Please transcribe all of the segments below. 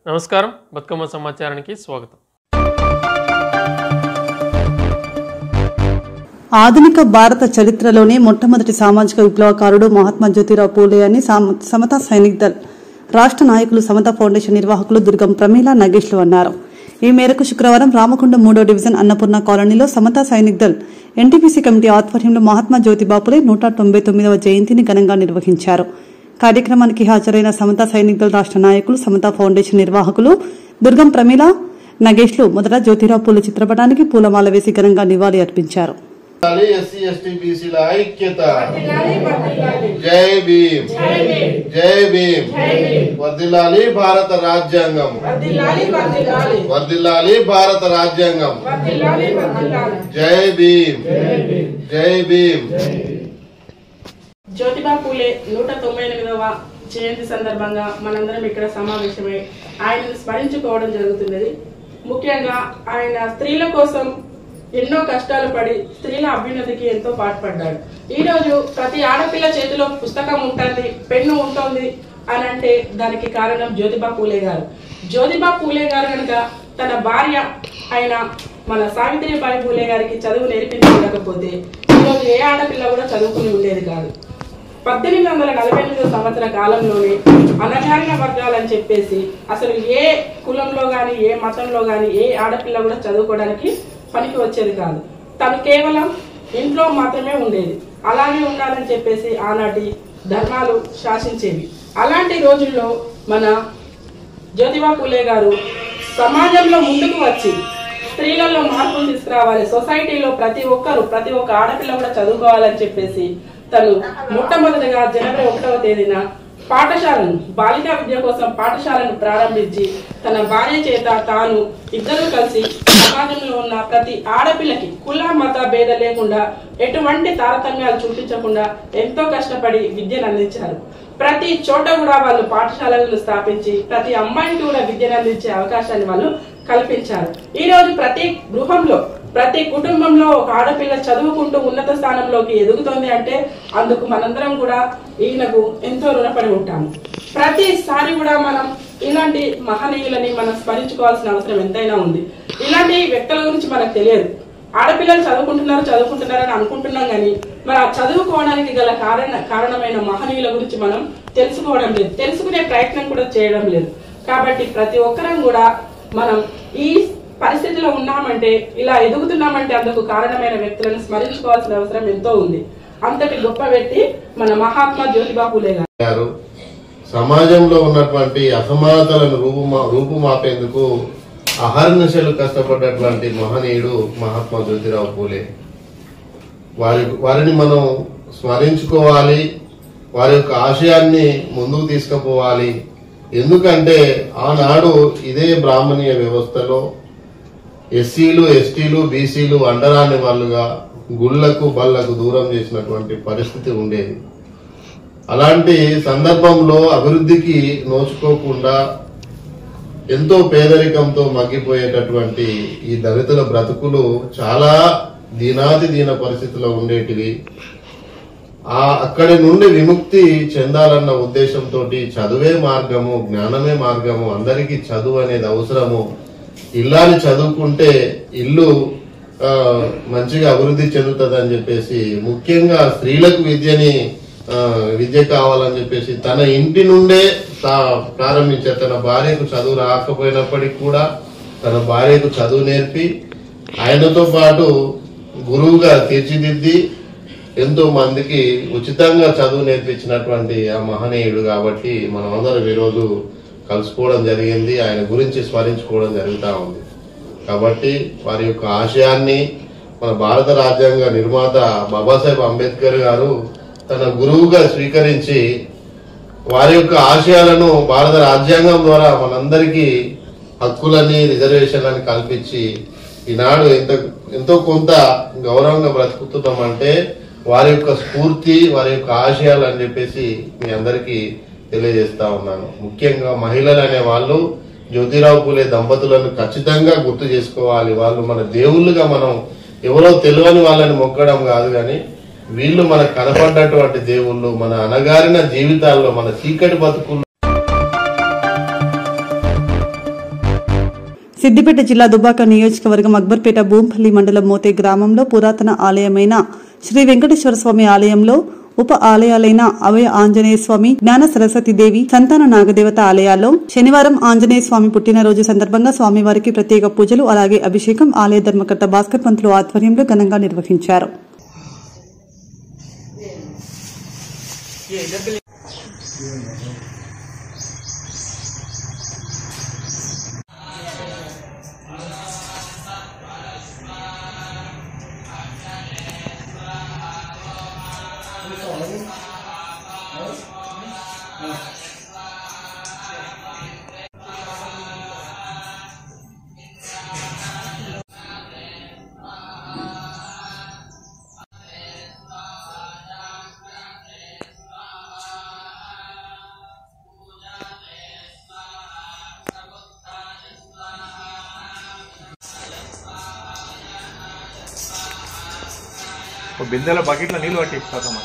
నమస్కారం, బతుకమ్మ సమాచారానికి స్వాగతం. ఆధునిక భారత చరిత్రలోనే మొట్టమొదటి సామాజిక విప్లవకారుడు మహాత్మా జ్యోతిరావు పూలే అని సమతా సైనిక్ దళ్ రాష్ట్ర నాయకులు, సమతా ఫౌండేషన్ నిర్వాహకులు దుర్గం ప్రమీల నగేష్లు అన్నారు. ఈ మేరకు శుక్రవారం రామకొండ 3వ డివిజన్ అన్నపూర్ణ కాలనీలో సమతా సైనిక్ దళ్ ఎన్టీపీసీ కమిటీ ఆధ్వర్యంలో మహాత్మా జ్యోతిబా పూలే 199వ జయంతిని ఘనంగా నిర్వహించారు. కార్యక్రమానికి హాజరైన సమతా సైనిక్ దళ్ రాష్ట్ర నాయకులు, సమతా ఫౌండేషన్ నిర్వాహకులు దుర్గం ప్రమీల నగేష్లు మొదట జ్యోతిరావు పూలే చిత్రపటానికి పూలమాల వేసి ఘనంగా నివాళి అర్పించారు. ఎస్సీ ఎస్టీ బీసీల ఐక్యత, జై భీమ్, జై భీమ్, వర్ధిల్లాలి భారత రాజ్యాంగం, వర్ధిల్లాలి భారత రాజ్యాంగం, జై భీమ్, జై భీమ్. జ్యోతిబా పూలే 198వ జయంతి సందర్భంగా మనందరం ఇక్కడ సమావేశమై ఆయనను స్మరించుకోవడం జరుగుతున్నది. ముఖ్యంగా ఆయన స్త్రీల కోసం ఎన్నో కష్టాలు పడి స్త్రీల అభ్యున్నతికి ఎంతో పాటుపడ్డాడు. ఈరోజు ప్రతి ఆడపిల్ల చేతిలో పుస్తకం ఉంటుంది, పెన్ను ఉంటుంది అని అంటే దానికి కారణం జ్యోతిబా పూలే గారు. జ్యోతిబా పూలే గారు కనుక తన భార్య అయిన మన సావిత్రిబాయి పూలే గారికి చదువు నేర్పించకపోతే ఈరోజు ఏ ఆడపిల్ల కూడా చదువుకుని ఉండేది కాదు. 1848 సంవత్సర కాలంలోనే అనగారిన వర్గాలని చెప్పేసి అసలు ఏ కులంలో గాని, ఏ మతంలో గాని ఏ ఆడపిల్ల కూడా చదువుకోవడానికి పనికి వచ్చేది కాదు. తను కేవలం ఇంట్లో మాత్రమే ఉండేది. అలాగే ఉండాలని చెప్పేసి ఆనాటి ధర్మాలు శాసించేవి. అలాంటి రోజుల్లో మన జ్యోతిబా పూలే గారు సమాజంలో ముందుకు వచ్చి స్త్రీలలో మార్పులు తీసుకురావాలి, సొసైటీలో ప్రతి ఒక్క ఆడపిల్ల కూడా చదువుకోవాలని చెప్పేసి తను మొట్టమొదటిగా జనవరి 1వ తేదీన పాఠశాలను, బాలికా విద్య కోసం పాఠశాలను ప్రారంభించి తన భార్య చేత తాను ఇద్దరు కలిసి సమాజంలో ఉన్న ప్రతి ఆడపిల్లకి కుల మత భేద లేకుండా, ఎటువంటి తారతమ్యాలు చూపించకుండా ఎంతో కష్టపడి విద్యను అందించారు. ప్రతి చోట కూడా వాళ్ళు పాఠశాలలను స్థాపించి ప్రతి అమ్మాయికి కూడా విద్యను అందించే అవకాశాన్ని వాళ్ళు కల్పించారు. ఈ రోజు ప్రతి గృహంలో, ప్రతి కుటుంబంలో ఒక ఆడపిల్ల చదువుకుంటూ ఉన్నత స్థానంలోకి ఎదుగుతోంది అంటే అందుకు మనందరం కూడా ఈయనకు ఎంతో రుణపడి ఉంటాము. ప్రతిసారి కూడా మనం ఇలాంటి మహనీయులని మనం స్మరించుకోవాల్సిన అవసరం ఎంతైనా ఉంది. ఇలాంటి వ్యక్తుల గురించి మనకు తెలియదు. ఆడపిల్లలు చదువుకుంటున్నారని అనుకుంటున్నాం కానీ మరి ఆ చదువుకోవడానికి గల కారణమైన మహనీయుల గురించి మనం తెలుసుకోవడం లేదు, తెలుసుకునే ప్రయత్నం కూడా చేయడం లేదు. కాబట్టి ప్రతి ఒక్కరం కూడా మనం ఈ పరిస్థితిలో ఉన్నామంటే, ఇలా ఎదుగుతున్నామంటే అందుకు కారణమైన వ్యక్తులను స్మరించుకోవాల్సిన అవసరం ఎంతో ఉంది. అంతటి గొప్ప వ్యక్తి మన మహాత్మా జ్యోతిబా పూలే గారు. సమాజంలో ఉన్నటువంటి అసమానతలను రూపుమాపేందుకు అహర్నిశలు కష్టపడ్డటువంటి మహనీయుడు మహాత్మా జ్యోతిరావు పూలే. వారిని మనం స్మరించుకోవాలి, వారి యొక్క ఆశయాన్ని ముందుకు తీసుకుపోవాలి. ఎందుకంటే ఆనాడు ఇదే బ్రాహ్మణీయ వ్యవస్థలో ఎస్సీలు, ఎస్టీలు, బీసీలు అండరాని వాళ్ళుగా గుళ్లకు బళ్లకు దూరం చేసినటువంటి పరిస్థితి ఉండేది. అలాంటి సందర్భంలో అభివృద్ధికి నోచుకోకుండా ఎంతో పేదరికంతో మగ్గిపోయేటటువంటి ఈ దళితుల బ్రతుకులు చాలా దీన పరిస్థితిలో ఉండేటివి. అక్కడి నుండి విముక్తి చెందాలన్న ఉద్దేశంతో చదువే మార్గము, జ్ఞానమే మార్గము, అందరికీ చదువు అనేది అవసరము, ఇల్లాలి చదువుకుంటే ఇల్లు మంచిగా అభివృద్ధి చెందుతుందని చెప్పేసి, ముఖ్యంగా స్త్రీలకు విద్య కావాలని చెప్పేసి తన ఇంటి నుండే ప్రారంభించారు. తన భార్యకు చదువు రాకపోయినప్పటికీ కూడా తన భార్యకు చదువు నేర్పి ఆయనతో పాటు గురువుగా తీర్చిదిద్ది ఎంతో మందికి ఉచితంగా చదువు నేర్పించినటువంటి ఆ మహనీయుడు. కాబట్టి మనం అందరం ఈరోజు కలుసుకోవడం జరిగింది, ఆయన గురించి స్మరించుకోవడం జరుగుతూ ఉంది. కాబట్టి వారి యొక్క ఆశయాన్ని మన భారత రాజ్యాంగ నిర్మాత బాబాసాహెబ్ అంబేద్కర్ గారు తన గురువుగా స్వీకరించి వారి యొక్క ఆశయాలను భారత రాజ్యాంగం ద్వారా మనందరికీ హక్కులని, రిజర్వేషన్లని కల్పించి ఈనాడు ఎంతో కొంత గౌరవంగా బ్రతుకుతున్నామంటే వారి యొక్క స్ఫూర్తి, వారి యొక్క ఆశయాలు అని చెప్పేసి మీ అందరికీ తెలియజేస్తా ఉన్నాను. ముఖ్యంగా మహిళలు అనే వాళ్ళు జ్యోతిరావు పూలే దంపతులను ఖచ్చితంగా గుర్తు చేసుకోవాలి. వాళ్ళు మన దేవుళ్ళుగా, మనం ఎవరో తెలియని వాళ్ళని మొక్కడం కాదు, కానీ వీళ్ళు మనకు కనపడ్డటువంటి దేవుళ్ళు, మన అనగారిన జీవితాల్లో, మన చీకటి బతుకుల్లో సిద్దిపేట జిల్లా దుబ్బాక నియోజకవర్గం అక్బర్పేట భూంపల్లి మండలం మోతే గ్రామంలో పురాతన ఆలయమైన శ్రీ వెంకటేశ్వర స్వామి ఆలయంలో ఉప ఆలయాలైన అభయ ఆంజనేయ స్వామి, జ్ఞాన సరస్వతి దేవి, సంతాన నాగదేవత ఆలయాల్లో శనివారం ఆంజనేయ స్వామి పుట్టినరోజు సందర్భంగా స్వామివారికి ప్రత్యేక పూజలు అలాగే అభిషేకం ఆలయ ధర్మకర్త భాస్కర్ పంతులు ఆధ్వర్యంలో ఘనంగా నిర్వహించారు. బిందెల బకెట్లో నీళ్ళు పట్టి ఇస్తామా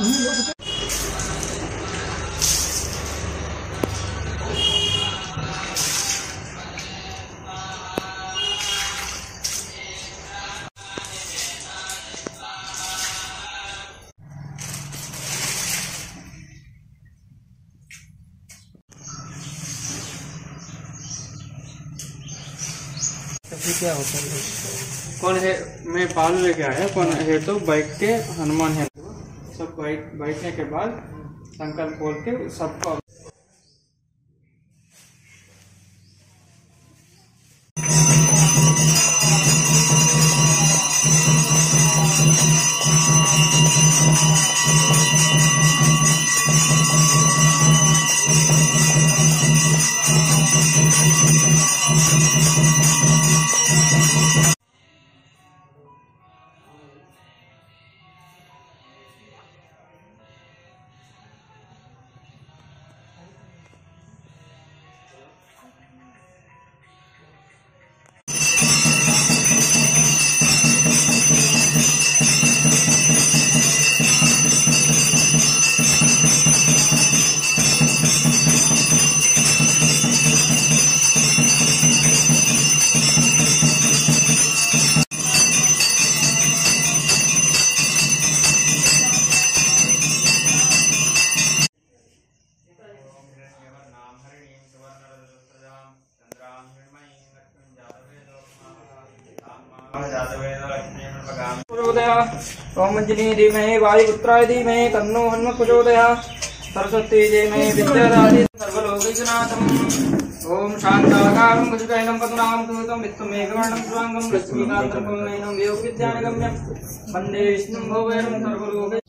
क्या होता है? कौन है? मैं पालू लेके आया, कौन है तो बाइक के हनुमान है। सब बैठने के बाद संकल्प बोल के सबको ओमंजनी धीमहि वायुपुत्राय धीमहि तन्नो हनुमत् प्रचोदयात् सरस्वती धीमहि विद्यादाति सर्वलोकैकनाथम् ओम शान्ताकारं भुजगैनं पद्मनाभं सुमितं वित्तमेकवर्णं शुभांगं लक्ष्मीकान्तं कमलनयनं योगविद्यानगम्यं वन्दे विष्णुं भवेरं सर्वलोकै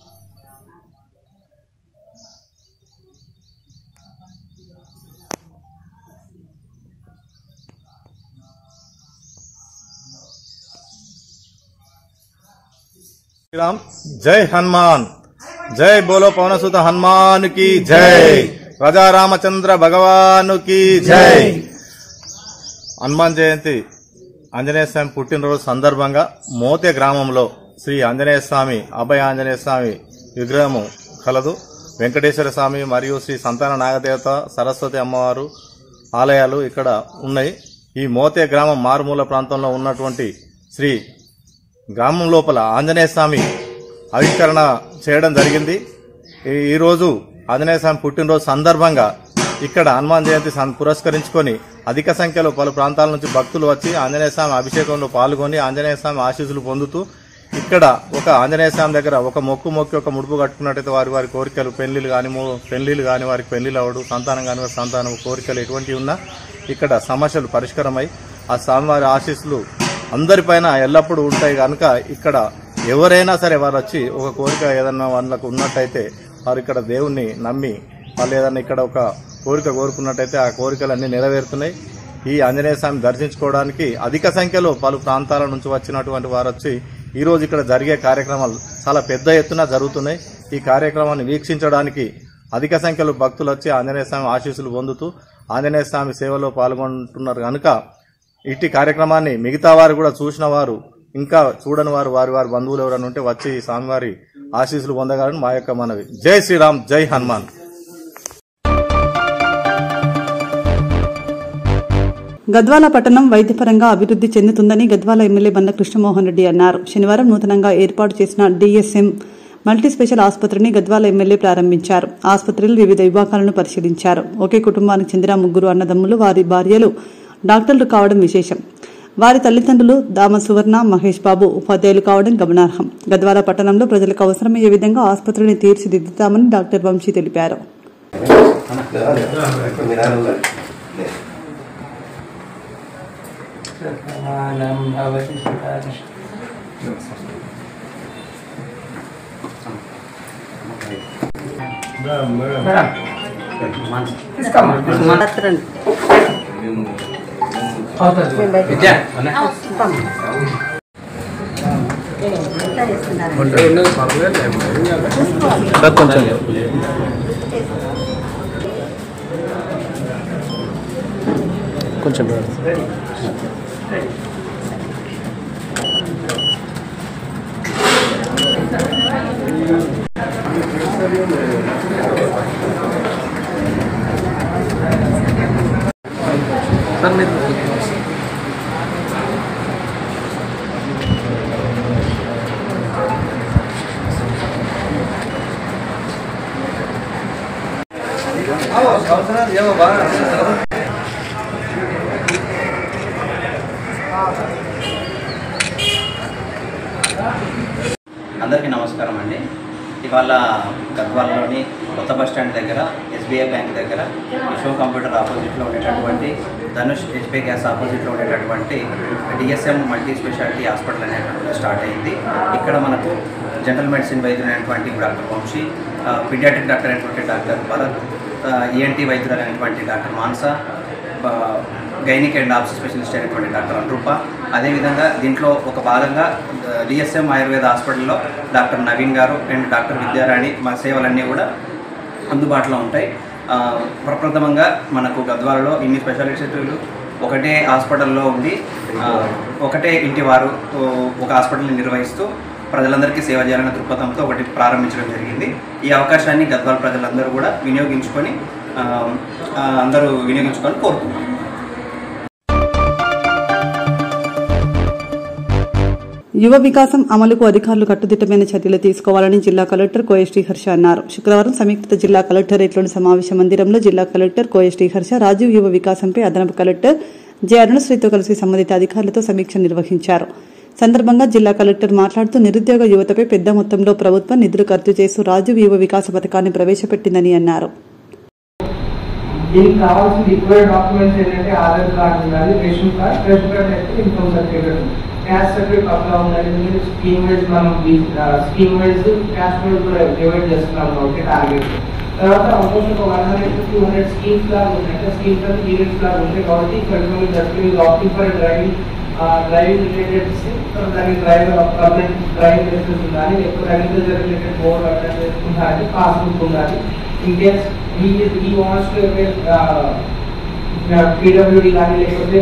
राम। जय हनुमान, जय बोलो पवनसुत हनुमान की जय, राजा रामचंद्र भगवान की जय। హనుమాన్ జయంతి ఆంజనేయ స్వామి పుట్టినరోజు సందర్భంగా మోతే గ్రామంలో శ్రీ ఆంజనేయ స్వామి అభయ ఆంజనేయ స్వామి విగ్రహము కలదు. వెంకటేశ్వర స్వామి మరియు శ్రీ సంతాన నాగదేవత సరస్వతి అమ్మవారు ఆలయాలు ఇక్కడ ఉన్నాయి. ఈ మోతే గ్రామం మారుమూల ప్రాంతంలో ఉన్నటువంటి శ్రీ గ్రామం లోపల ఆంజనేయ స్వామి ఆవిష్కరణ చేయడం జరిగింది. ఈరోజు ఆంజనేయ స్వామి పుట్టినరోజు సందర్భంగా ఇక్కడ హనుమాన్ జయంతి పురస్కరించుకొని అధిక సంఖ్యలో పలు ప్రాంతాల నుంచి భక్తులు వచ్చి ఆంజనేయ స్వామి అభిషేకంలో పాల్గొని ఆంజనేయ స్వామి ఆశీస్సులు పొందుతూ ఇక్కడ ఒక ఆంజనేయ స్వామి దగ్గర ఒక మొక్కు ఒక ముడుపు కట్టుకున్నట్టయితే వారి కోరికలు పెళ్లిళ్ళు కాని వారికి పెళ్లిళ్ళు అవడు, సంతానం కాని వారి సంతానం కోరికలు ఎటువంటివి ఉన్నా ఇక్కడ సమస్యలు పరిష్కారమై ఆ స్వామివారి ఆశీస్సులు అందరిపైన ఎల్లప్పుడూ ఉంటాయి కనుక ఇక్కడ ఎవరైనా సరే వారు వచ్చి ఒక కోరిక ఏదన్నా వాళ్ళకు ఉన్నట్టయితే వారు ఇక్కడ దేవుణ్ణి నమ్మి వాళ్ళు ఏదన్నా ఇక్కడ ఒక కోరిక కోరుకున్నట్టయితే ఆ కోరికలన్నీ నెరవేరుతున్నాయి. ఈ ఆంజనేయ స్వామి దర్శించుకోవడానికి అధిక సంఖ్యలో పలు ప్రాంతాల నుంచి వచ్చినటువంటి వారు వచ్చి ఈ రోజు ఇక్కడ జరిగే కార్యక్రమాలు చాలా పెద్ద ఎత్తున జరుగుతున్నాయి. ఈ కార్యక్రమాన్ని వీక్షించడానికి అధిక సంఖ్యలో భక్తులు వచ్చి ఆంజనేయ స్వామి ఆశీస్సులు పొందుతూ ఆంజనేయ స్వామి సేవలో పాల్గొంటున్నారు కనుక ఇట్టి కార్యక్రమాన్ని మిగతా వారు కూడా చూసిన వారు ఇంకా చూడని వారు వారి బంధువులు ఎవరైనా ఉంటే వచ్చి స్వామివారి ఆశీస్సులు పొందగలని మా యొక్క మనవి. జై శ్రీరామ్, జై హనుమాన్. గద్వాల పట్టణం వైద్యపరంగా అభివృద్ది చెందుతుందని గద్వాల ఎమ్మెల్యే బండ్ల కృష్ణమోహన్ రెడ్డి అన్నారు. శనివారం నూతనంగా ఏర్పాటు చేసిన డిఎస్ఎం మల్టీ స్పెషల్ ఆసుపత్రిని గద్వాల ఎమ్మెల్యే ప్రారంభించారు. ఆసుపత్రిలో వివిధ విభాగాలను పరిశీలించారు. ఒకే కుటుంబానికి చెందిన 3 అన్నదమ్ములు, వారి భార్యలు డాక్టర్లు కావడం విశేషం. వారి తల్లిదండ్రులు దామ సువర్ణ, మహేష్ బాబు ఉపాధ్యాయులు కావడం గమనార్హం. గద్వాల పట్టణంలో ప్రజలకు అవసరమయ్యే విధంగా ఆసుపత్రిని తీర్చిదిద్దుతామని డాక్టర్ వంశీ తెలిపారు. కొంచెం అందరికీ నమస్కారం అండి. ఇవాళ గద్వాలలోని కొత్త బస్ స్టాండ్ దగ్గర ఎస్బీఐ బ్యాంక్ దగ్గర విశ్వ కంప్యూటర్ ఆపోజిట్లో ఉండేటటువంటి ధనుష్ హెచ్పీ గ్యాస్ ఆపోజిట్లో ఉండేటటువంటి డిఎస్ఎం మల్టీ స్పెషాలిటీ హాస్పిటల్ అనేటువంటి స్టార్ట్ అయింది. ఇక్కడ మనకు జనరల్ మెడిసిన్ వైద్యులు అయినటువంటి డాక్టర్ వంశీ, పీడియాట్రిక్ డాక్టర్ అయినటువంటి డాక్టర్ భరత్, ఈఎన్టీ వైద్యులు అయినటువంటి doctor Mansa, gynaec and obs specialist అయినటువంటి డాక్టర్ అనురూప, అదేవిధంగా దీంట్లో ఒక భాగంగా డిఎస్ఎం ఆయుర్వేద హాస్పిటల్లో డాక్టర్ నవీన్ గారు అండ్ డాక్టర్ విద్యారాణి మా సేవలన్నీ కూడా అందుబాటులో ఉంటాయి. ప్రప్రథమంగా మనకు గద్వాలలో ఇన్ని స్పెషాలిటీలు ఒకటే హాస్పిటల్లో ఉండి ఒకటే ఇంటి వారు ఒక హాస్పిటల్ని నిర్వహిస్తూ ప్రజలందరికీ సేవ చేయాలనే దృక్పథంతో ఒకటి ప్రారంభించడం జరిగింది. ఈ అవకాశాన్ని గద్వాల ప్రజలందరూ కూడా వినియోగించుకొని కోరుతున్నాం. యువ వికాసం అమలుకు అధికారులు కట్టుదిట్టమైన చర్యలు తీసుకోవాలని జిల్లా కలెక్టర్ కోయ శ్రీహర్ష అన్నారు. శుక్రవారం సంయుక్త జిల్లా కలెక్టరేట్లోని సమావేశ మందిరంలో జిల్లా కలెక్టర్ కోయ శ్రీహర్ష రాజీవ్ యువ వికాసంపై అదనపు కలెక్టర్ జె అరుణశ్రీతో కలిసి సంబంధిత అధికారులతో సమీక్ష నిర్వహించారు. సందర్భంగా జిల్లా కలెక్టర్ మాట్లాడుతూ నిరుద్యోగ యువతపై పెద్ద మొత్తంలో ప్రభుత్వం నిధులు ఖర్చు చేస్తూ రాజీవ్ యువ వికాస పథకాన్ని ప్రవేశపెట్టిందని అన్నారు. దీనికి కావాల్సిన రిక్వైర్డ్ డాక్యుమెంట్స్ ఏంటంటే ఆధార్ కార్డు ఉండాలి, రేషన్ కార్డ్ అయితే ఇన్కమ్ సర్టిఫికేట్, క్యాస్ట్ సర్టిఫికేట్ పక్కన ఉండాలి. స్కీమ్ వైజ్ మనం స్కీమ్ వైజ్ క్యాస్ట్ వైజ్ కూడా డివైడ్ చేస్తున్నాం కాబట్టి టార్గెట్. తర్వాత ఆల్మోస్ట్ ఒక 100 to 200 స్కీమ్స్ లాగా ఉన్నాయి. స్కీమ్స్ అంటే పీరియడ్స్ లాగా ఉంటాయి కాబట్టి ఇక్కడ ఆప్టింగ్ ఫర్ డ్రైవింగ్ రిలేటెడ్ దానికి డ్రైవింగ్ లైసెన్స్ ఉండాలి, లేకపోతే అగ్రికల్చర్ రిలేటెడ్ బోర్డు అటెండ్ చేసుకుంటారు, పాస్బుక్ ఉండాలి. In case he wants to PWD కానీ లేకపోతే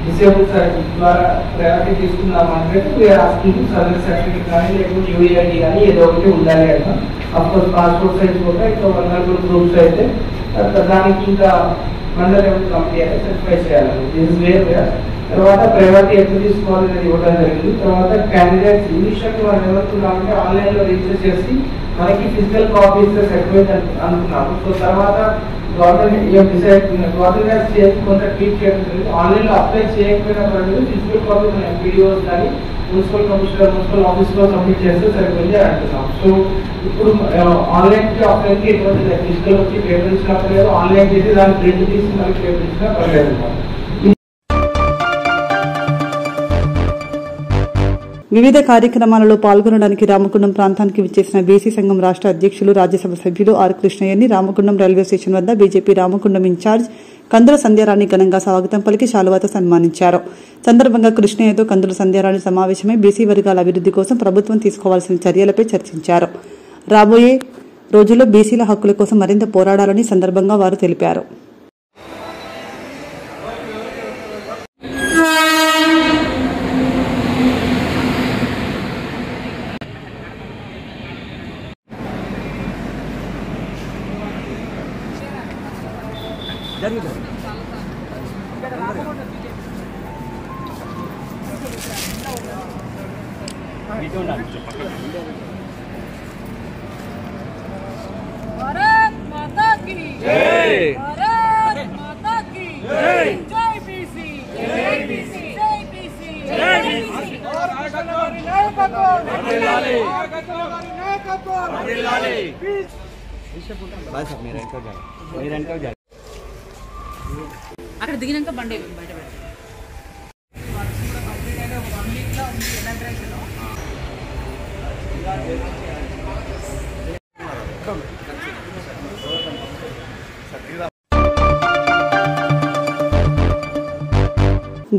డిసేబుల్ సర్వీస్ ద్వారా ప్రయారిటీ తీసుకుందామంటే వీఆర్ ఆస్కింగ్ సర్వీస్ సర్టిఫికేట్ కానీ లేకపోతే యూఐడి కానీ ఏదో ఒకటి ఉండాలి అంట. అఫ్కోర్స్ పాస్పోర్ట్ సైజ్ కూడా ఇంకా 100 గ్రూప్స్ అయితే దానికి ఇంకా మండల లెవెల్ కంపెనీ అయితే సర్టిఫై చేయాలి. This is where. తర్వాత ప్రయారిటీ ఎప్పుడు తీసుకోవాలి అనేది ఇవ్వడం జరిగింది. తర్వాత క్యాండిడేట్స్ ఇనిషియల్ మనం ఏమనుకున్నామంటే ఆన్లైన్లో రిజిస్టర్ చేసి మనకి ఫిజికల్ కాపీస్ సర్టిఫికేట్ అనుకున్నాము. సో తర్వాత గవర్నమెంట్ చేసి కొంత ట్వీట్ చేయడం జరిగింది. ఆన్లైన్లో అప్లై చేయకపోయినా పర్లేదు, ఫిజికల్ కాపీ మన ఎంపీడీఓస్ కానీ మున్సిపల్ కమిషనర్ మున్సిపల్ ఆఫీస్లో సబ్మిట్ చేస్తే సరిపోయింది అంటున్నాం. సో ఇప్పుడు ఆన్లైన్కి ఆఫ్లైన్కి ఎటువంటి ఫిజికల్ వచ్చి పేపర్ ఇచ్చినా పర్లేదు, ఆన్లైన్ చేసి దాన్ని ప్రింట్ తీసి మళ్ళీ పేపర్ ఇచ్చినా పర్లేదు. వివిధ కార్యక్రమాలలో పాల్గొనడానికి రామగుండం ప్రాంతానికి విచ్చేసిన బీసీ సంఘం రాష్ట అధ్యక్షులు రాజ్యసభ సభ్యులు ఆర్ కృష్ణయ్యని రామగుండం రైల్వే స్టేషన్ వద్ద బీజేపీ రామగుండం ఇన్ఛార్జ్ కందుల సంధ్యారాణి ఘనంగా స్వాగతం పలికి శాలువాతో సన్మానించారు. సందర్భంగా కృష్ణయ్యతో కందుల సంధ్యారాణి సమావేశమై బీసీ వర్గాల అభివృద్ది కోసం ప్రభుత్వం తీసుకోవాల్సిన చర్యలపై చర్చించారు. రాబోయే రోజుల్లో బీసీల హక్కుల కోసం మరింత పోరాడాలని సందర్భంగా వారు తెలిపారు. भारत माता की जय, भारत माता की जय, जय बीसी, जय बीसी, जय बीसी, जय बीसी। और आगतवारी नायकत्व वर्धिल्लाले, आगतवारी नायकत्व वर्धिल्लाले। అక్కడ దిగినాక బండి బయట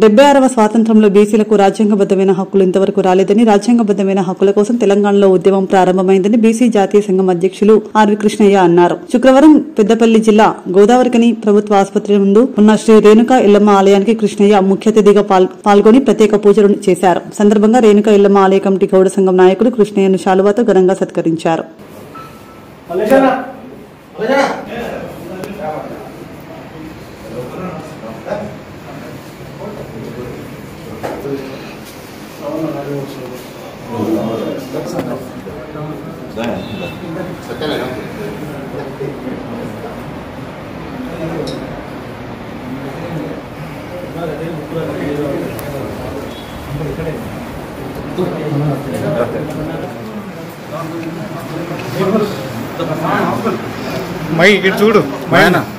డెబ్బై 6వ స్వాతంత్ర్యంలో బీసీలకు రాజ్యాంగబద్దమైన హక్కులు ఇంతవరకు రాలేదని, రాజ్యాంగబద్దమైన హక్కుల కోసం తెలంగాణలో ఉద్యమం ప్రారంభమైందని బీసీ జాతీయ సంఘం అధ్యక్షులు ఆర్వి కృష్ణయ్య అన్నారు. శుక్రవారం పెద్దపల్లి జిల్లా గోదావరికని ప్రభుత్వ ఆసుపత్రి ముందు ఉన్న శ్రీ రేణుకా ఎల్లమ్మ ఆలయానికి కృష్ణయ్య ముఖ్య అతిథిగా పాల్గొని ప్రత్యేక పూజలు చేశారు. సందర్భంగా రేణుకా ఎల్లమ్మ ఆలయ కమిటీ గౌడ సంఘం నాయకులు కృష్ణయ్యను శాలువాతో ఘనంగా సత్కరించారు. మై ఇటు చూడు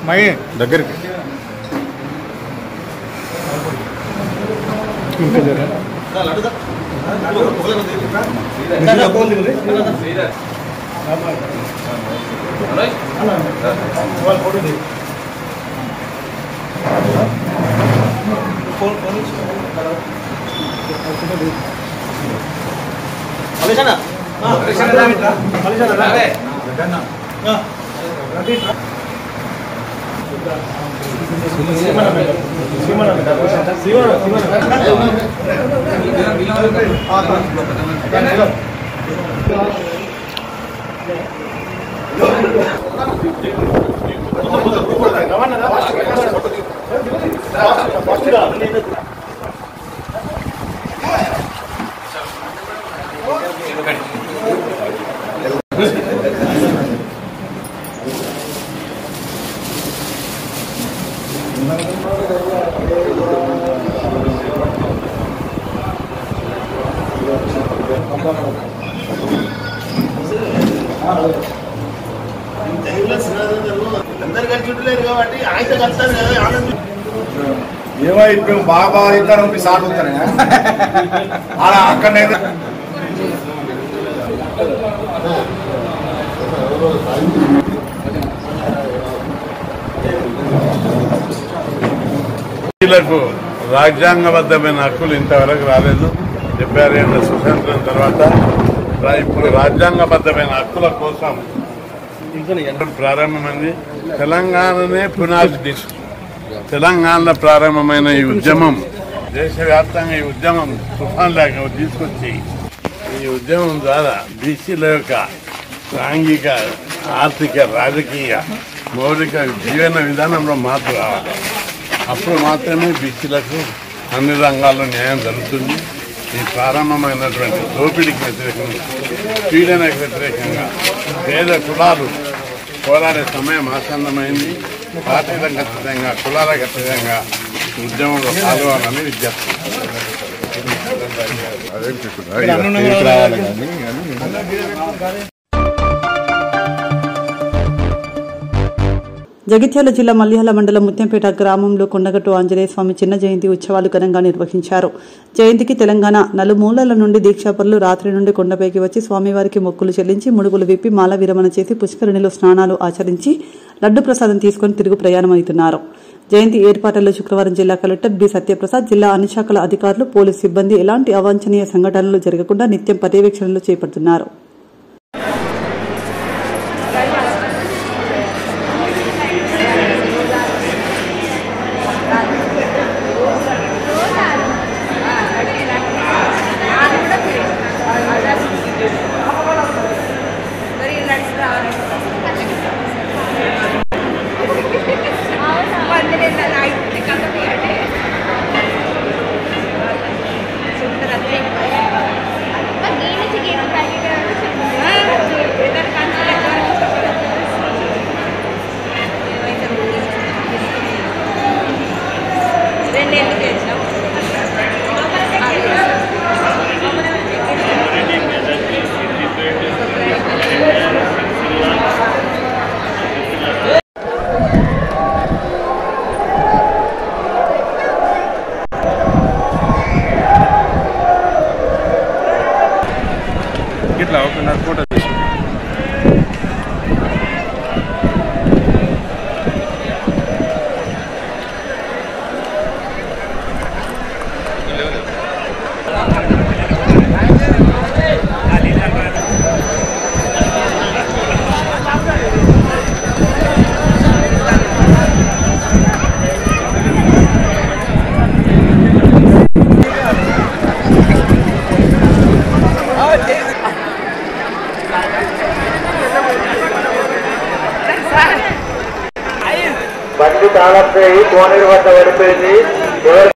మై దగ్గరికి ఏమైతే బాబా ఇద్దరు సార్ ఉంటారు అలా అక్కడైతే రాజ్యాంగబద్ధమైన హక్కులు ఇంతవరకు రాలేదు. 76 ఏళ్ల స్వతంత్రం తర్వాత ఇప్పుడు రాజ్యాంగబద్ధమైన హక్కుల కోసం ప్రారంభమైంది. తెలంగాణనే పునాది. తెలంగాణలో ప్రారంభమైన ఈ ఉద్యమం దేశవ్యాప్తంగా ఈ ఉద్యమం తుఫాన్ లాగా తీసుకొచ్చి ఈ ఉద్యమం ద్వారా బీసీల యొక్క సాంఘిక, ఆర్థిక, రాజకీయ, మౌలిక జీవన విధానంలో మార్పు రావాలి. అప్పుడు మాత్రమే బీసీలకు అన్ని రంగాల్లో న్యాయం జరుగుతుంది. ఈ ప్రారంభమైనటువంటి దోపిడీకి వ్యతిరేకంగా, పీడనకు వ్యతిరేకంగా పేద కులాలు పోరాడే సమయం ఆసన్నమైంది. పార్టీలకు ఖచ్చితంగా, కులాలకు ఖచ్చితంగా ఉద్యమంలో పాల్గొనాలని విజ్ఞప్తి. జగిత్యాల జిల్లా మల్యాల మండలం ముత్యంపేట గ్రామంలో కొండగట్టు ఆంజనేయ స్వామి చిన్న జయంతి ఉత్సవాలు ఘనంగా నిర్వహించారు. జయంతికి తెలంగాణ నలుమూలల నుండి దీక్షాపరులు రాత్రి నుండి కొండపైకి వచ్చి స్వామివారికి మొక్కులు చెల్లించి ముడుగులు విప్పి మాల విరమణ చేసి పుష్కరిణిలో స్నానాలు ఆచరించి లడ్డు ప్రసాదం తీసుకుని తిరుగు ప్రయాణమవుతున్నారు. జయంతి ఏర్పాట్లలో శుక్రవారం జిల్లా కలెక్టర్ బి సత్యప్రసాద్, జిల్లా అన్ని శాఖల అధికారులు, పోలీసు సిబ్బంది ఎలాంటి అవాంఛనీయ సంఘటనలు జరగకుండా నిత్యం పర్యవేక్షణలు చేపడుతున్నారు. Night, బండి తాళపోయి కోనేరు వద్ద పడిపోయింది. ఎవరు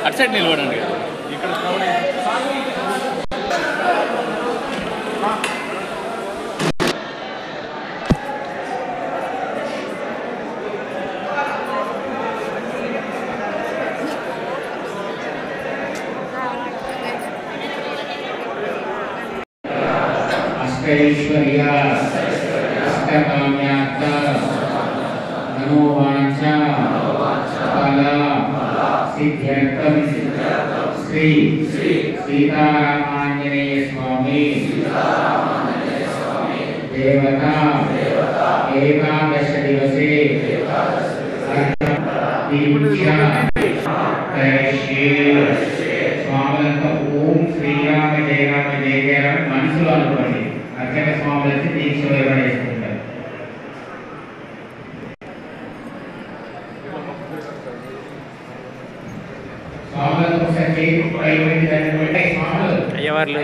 అటు సైడ్ నిలబడండి. ఇక్కడ అష్టైశ్వర్య అష్టకామ్యార్థ మనోవాంఛ ఫల సిద్ధ్యర్థం శ్రీ సీతారామాంజనేయ స్వామి దేవత ఏకాదశ దివసే స్వాములంతా ఓం శ్రీరామ జయ రామ జయ జయ రామ మనసులో అనుకోండి. అర్చక స్వాములు వచ్చి దీక్ష వివరణ చేసుకుంటారు. స్వాములకు ఒకసారి చేయి పైకి దాన్ని పెట్టి స్వాములు అయ్యవార్లు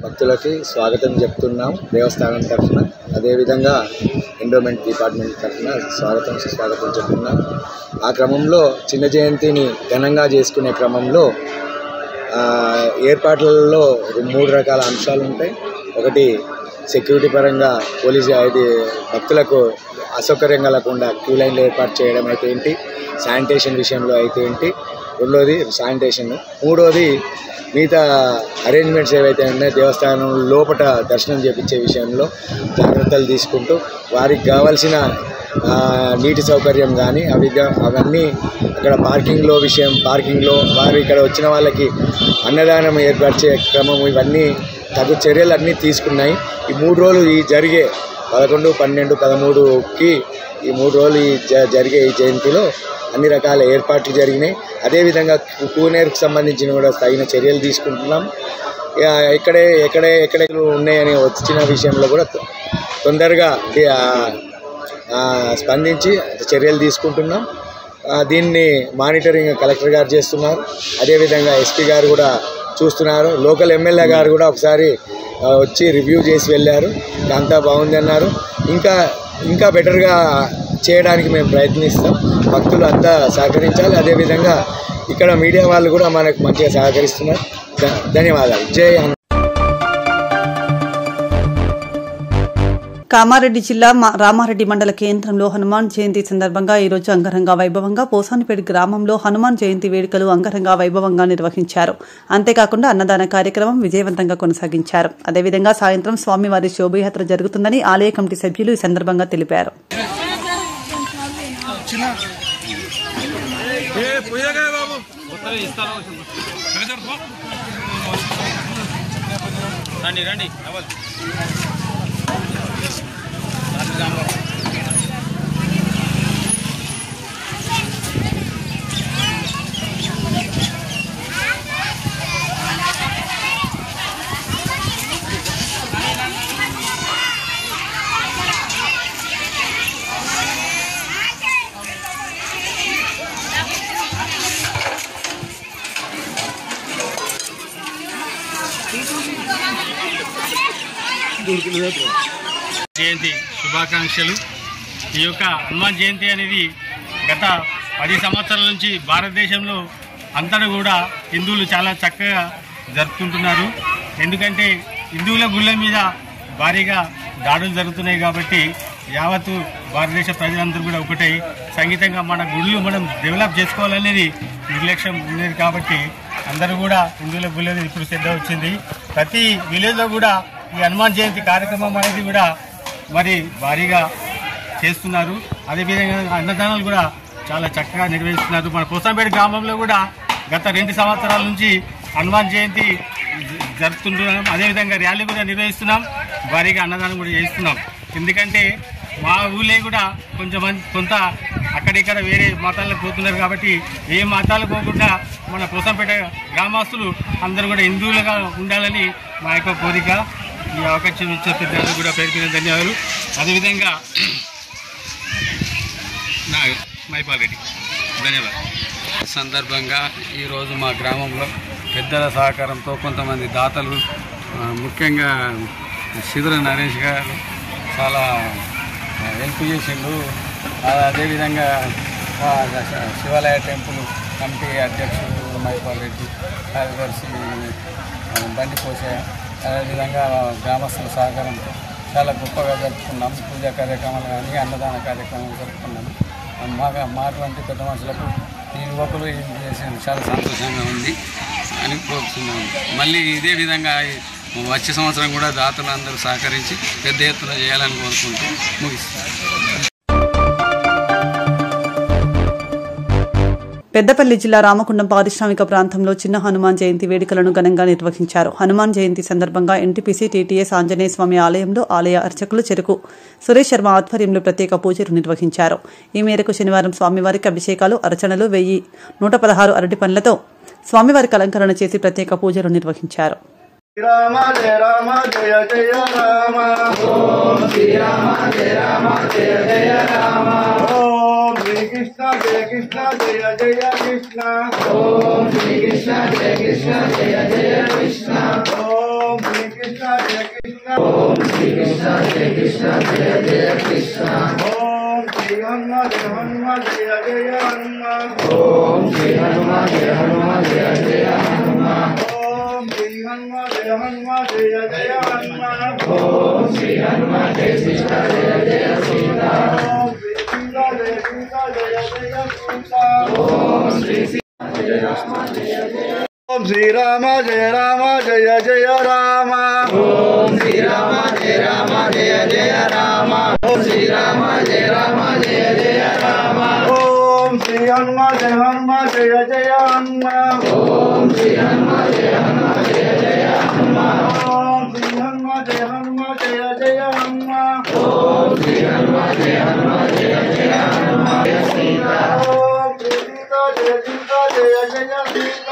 భక్తులకి స్వాగతం చెప్తున్నాం దేవస్థానం తరఫున. అదేవిధంగా ఎండోమెంట్ డిపార్ట్మెంట్ తరఫున స్వాగతం చెప్తున్నాం. ఆ క్రమంలో చిన్న జయంతిని ఘనంగా చేసుకునే క్రమంలో ఏర్పాట్లలో 3 రకాల అంశాలు ఉంటాయి. ఒకటి సెక్యూరిటీ పరంగా పోలీసు భక్తులకు అసౌకర్యం కలగకుండా క్యూ లైన్లు ఏర్పాటు చేయడం అయితే ఏంటి, శానిటేషన్ విషయంలో అయితే ఏంటి, రెండోది శానిటేషన్, మూడోది మిగతా అరేంజ్మెంట్స్ ఏవైతే ఉన్నాయో దేవస్థానం లోపల దర్శనం చేపించే విషయంలో జాగ్రత్తలు తీసుకుంటూ వారికి కావాల్సిన నీటి సౌకర్యం కానీ అవన్నీ అక్కడ పార్కింగ్లో వారు ఇక్కడ వచ్చిన వాళ్ళకి అన్నదానం ఏర్పరిచే క్రమం ఇవన్నీ తగు చర్యలన్నీ తీసుకున్నాయి. ఈ 3 రోజులు ఈ జరిగే 11, 12, 13కి ఈ 3 రోజులు జరిగే ఈ జయంతిలో అన్ని రకాల ఏర్పాట్లు జరిగినాయి. అదేవిధంగా కోనేరుకు సంబంధించిన కూడా తగిన చర్యలు తీసుకుంటున్నాం. ఎక్కడ ఉన్నాయని వచ్చిన విషయంలో కూడా తొందరగా స్పందించి చర్యలు తీసుకుంటున్నాం. దీన్ని మానిటరింగ్ కలెక్టర్ గారు చేస్తున్నారు. అదేవిధంగా ఎస్పీ గారు కూడా చూస్తున్నారు. లోకల్ ఎమ్మెల్యే గారు కూడా ఒకసారి వచ్చి రివ్యూ చేసి వెళ్ళారు. అంతా బాగుంది అన్నారు. ఇంకా బెటర్గా చేయడానికి మేము ప్రయత్నిస్తాం. భక్తులు అంతా సహకరించాలి. అదేవిధంగా ఇక్కడ మీడియా వాళ్ళు కూడా మనకు మంచిగా సహకరిస్తున్నారు. ధన్యవాదాలు. జై హనుమాన్. కామారెడ్డి జిల్లా రామారెడ్డి మండల కేంద్రంలో హనుమాన్ జయంతి సందర్భంగా ఈరోజు అంగరంగ వైభవంగా పోసానిపేట గ్రామంలో హనుమాన్ జయంతి వేడుకలు అంగరంగ వైభవంగా నిర్వహించారు. అంతేకాకుండా అన్నదాన కార్యక్రమం విజయవంతంగా కొనసాగించారు. అదేవిధంగా సాయంత్రం స్వామివారి శోభయాత్ర జరుగుతుందని ఆలయ కమిటీ సభ్యులు ఈ సందర్భంగా తెలిపారు. జయంతి శుభాకాంక్షలు. ఈ యొక్క హనుమాన్ జయంతి అనేది గత 10 సంవత్సరాల నుంచి భారతదేశంలో అంతటా కూడా హిందువులు చాలా చక్కగా జరుపుకుంటున్నారు. ఎందుకంటే హిందువుల గుళ్ళ మీద భారీగా దాడులు జరుగుతున్నాయి కాబట్టి యావత్తు భారతదేశ ప్రజలందరూ కూడా ఒకటై సంగీతంగా మన గుళ్ళు మనం డెవలప్ చేసుకోవాలనేది నిర్లక్ష్యం ఉండేది కాబట్టి అందరూ కూడా హిందువుల గుళ్ళ మీద ఇప్పుడు శ్రద్ధ వచ్చింది. ప్రతి విలేజ్లో కూడా ఈ హనుమాన్ జయంతి కార్యక్రమం అనేది కూడా మరి భారీగా చేస్తున్నారు. అదేవిధంగా అన్నదానాలు కూడా చాలా చక్కగా నిర్వహిస్తున్నారు. మన పోసాంపేట గ్రామంలో కూడా గత 2 సంవత్సరాల నుంచి హనుమాన్ జయంతి జరుపుతుంటున్నాం. అదేవిధంగా ర్యాలీ కూడా నిర్వహిస్తున్నాం. భారీగా అన్నదానం కూడా చేస్తున్నాం. ఎందుకంటే మా ఊళ్ళో కూడా కొంత అక్కడిక్కడ వేరే మతాలకు పోతున్నారు కాబట్టి ఏ మతాలకు పోకుండా మన పోసాంపేట గ్రామస్తులు అందరూ కూడా హిందువులుగా ఉండాలని మా యొక్క కోరిక. ఈ అవకాశం ఇచ్చే పెద్దలు కూడా పేరు ధన్యవాదాలు. అదేవిధంగా మైపాల్ రెడ్డి ధన్యవాదాలు. సందర్భంగా ఈరోజు మా గ్రామంలో పెద్దల సహకారంతో కొంతమంది దాతలు ముఖ్యంగా శిధుర నరేష్ గారు చాలా హెల్ప్ చేసిండు. అదేవిధంగా శివాలయ టెంపుల్ కమిటీ అధ్యక్షుడు మైపాల్ రెడ్డి, కార్యదర్శి బండి పోసయ్య, అదేవిధంగా గ్రామస్తుల సహకారంతో చాలా గొప్పగా జరుపుకున్నాం. పూజా కార్యక్రమాలు కానీ అన్నదాన కార్యక్రమాలు జరుపుకున్నాము. మాటువంటి పెద్ద మనుషులకు ఈ యువకులు ఏం చేసిన చాలా సంతోషంగా ఉంది అని కోరుతున్నాము. మళ్ళీ ఇదే విధంగా వచ్చే సంవత్సరం కూడా దాతలు అందరూ సహకరించి పెద్ద ఎత్తున చేయాలని కోరుకుంటూ ముగిస్తారు. పెద్దపల్లి జిల్లా రామకుండం పారిశ్రామిక ప్రాంతంలో చిన్న హనుమాన్ జయంతి వేడుకలను ఘనంగా నిర్వహించారు. హనుమాన్ జయంతి సందర్భంగా ఎన్టీపీసీ టీటీఎస్ ఆంజనేయ స్వామి ఆలయంలో ఆలయ అర్చకులు చెరుకు సురేష్ శర్మ ఆధ్వర్యంలో ప్రత్యేక పూజలు నిర్వహించారు. ఈ మేరకు శనివారం స్వామివారికి అభిషేకాలు, అర్చనలు 1116 అరటి పండ్లతో స్వామివారికి అలంకరణ చేసి ప్రత్యేక పూజలు నిర్వహించారు. రామ జయ రామ జయ జయ రామ ఓం శ్రీ రామ జయ రామ జయ జయ రామ ఓం శ్రీ కృష్ణ జయ కృష్ణ జయ జయ కృష్ణ ఓం శ్రీ కృష్ణ జయ కృష్ణ జయ జయ కృష్ణ ఓం శ్రీ కృష్ణ జయ కృష్ణ ఓం శ్రీ కృష్ణ జయ కృష్ణ జయ జయ కృష్ణ ఓం శ్రీ హనుమ జయ హనుమ జయ జయ హనుమ ఓం శ్రీ హనుమ జయ హనుమ జయ జయ హనుమ ఓం శ్రీ హనుమ జయ హనుమ జయ జయ హనుమ ఓం శ్రీ హనుమ జయ సీత జయ జయ సీత ఓం శ్రీ సీత జయ సీత జయ జయ సీత ఓం శ్రీ సీత జయ రామ జయ జయ ఓం శ్రీ రామ జయ రామ జయ జయ రామ ఓం శ్రీ రామ జయ రామ జయ జయ రామ ఓం శ్రీ రామ జయ రామ జయ జయ రామ ఓం శ్రీ హనుమ జయ హనుమ జయ జయ హనుమ ఓం శ్రీ హనుమ జయ హనుమ జయ జయ హనుమ ఓం శ్రీ హనుమ జయ హనుమ జయ జయ హనుమ ఓం శ్రీ హనుమ జయ హనుమ జయ జయ హనుమ సీత ఓం శ్రీ సీత జయ సీత జయ జయ సీత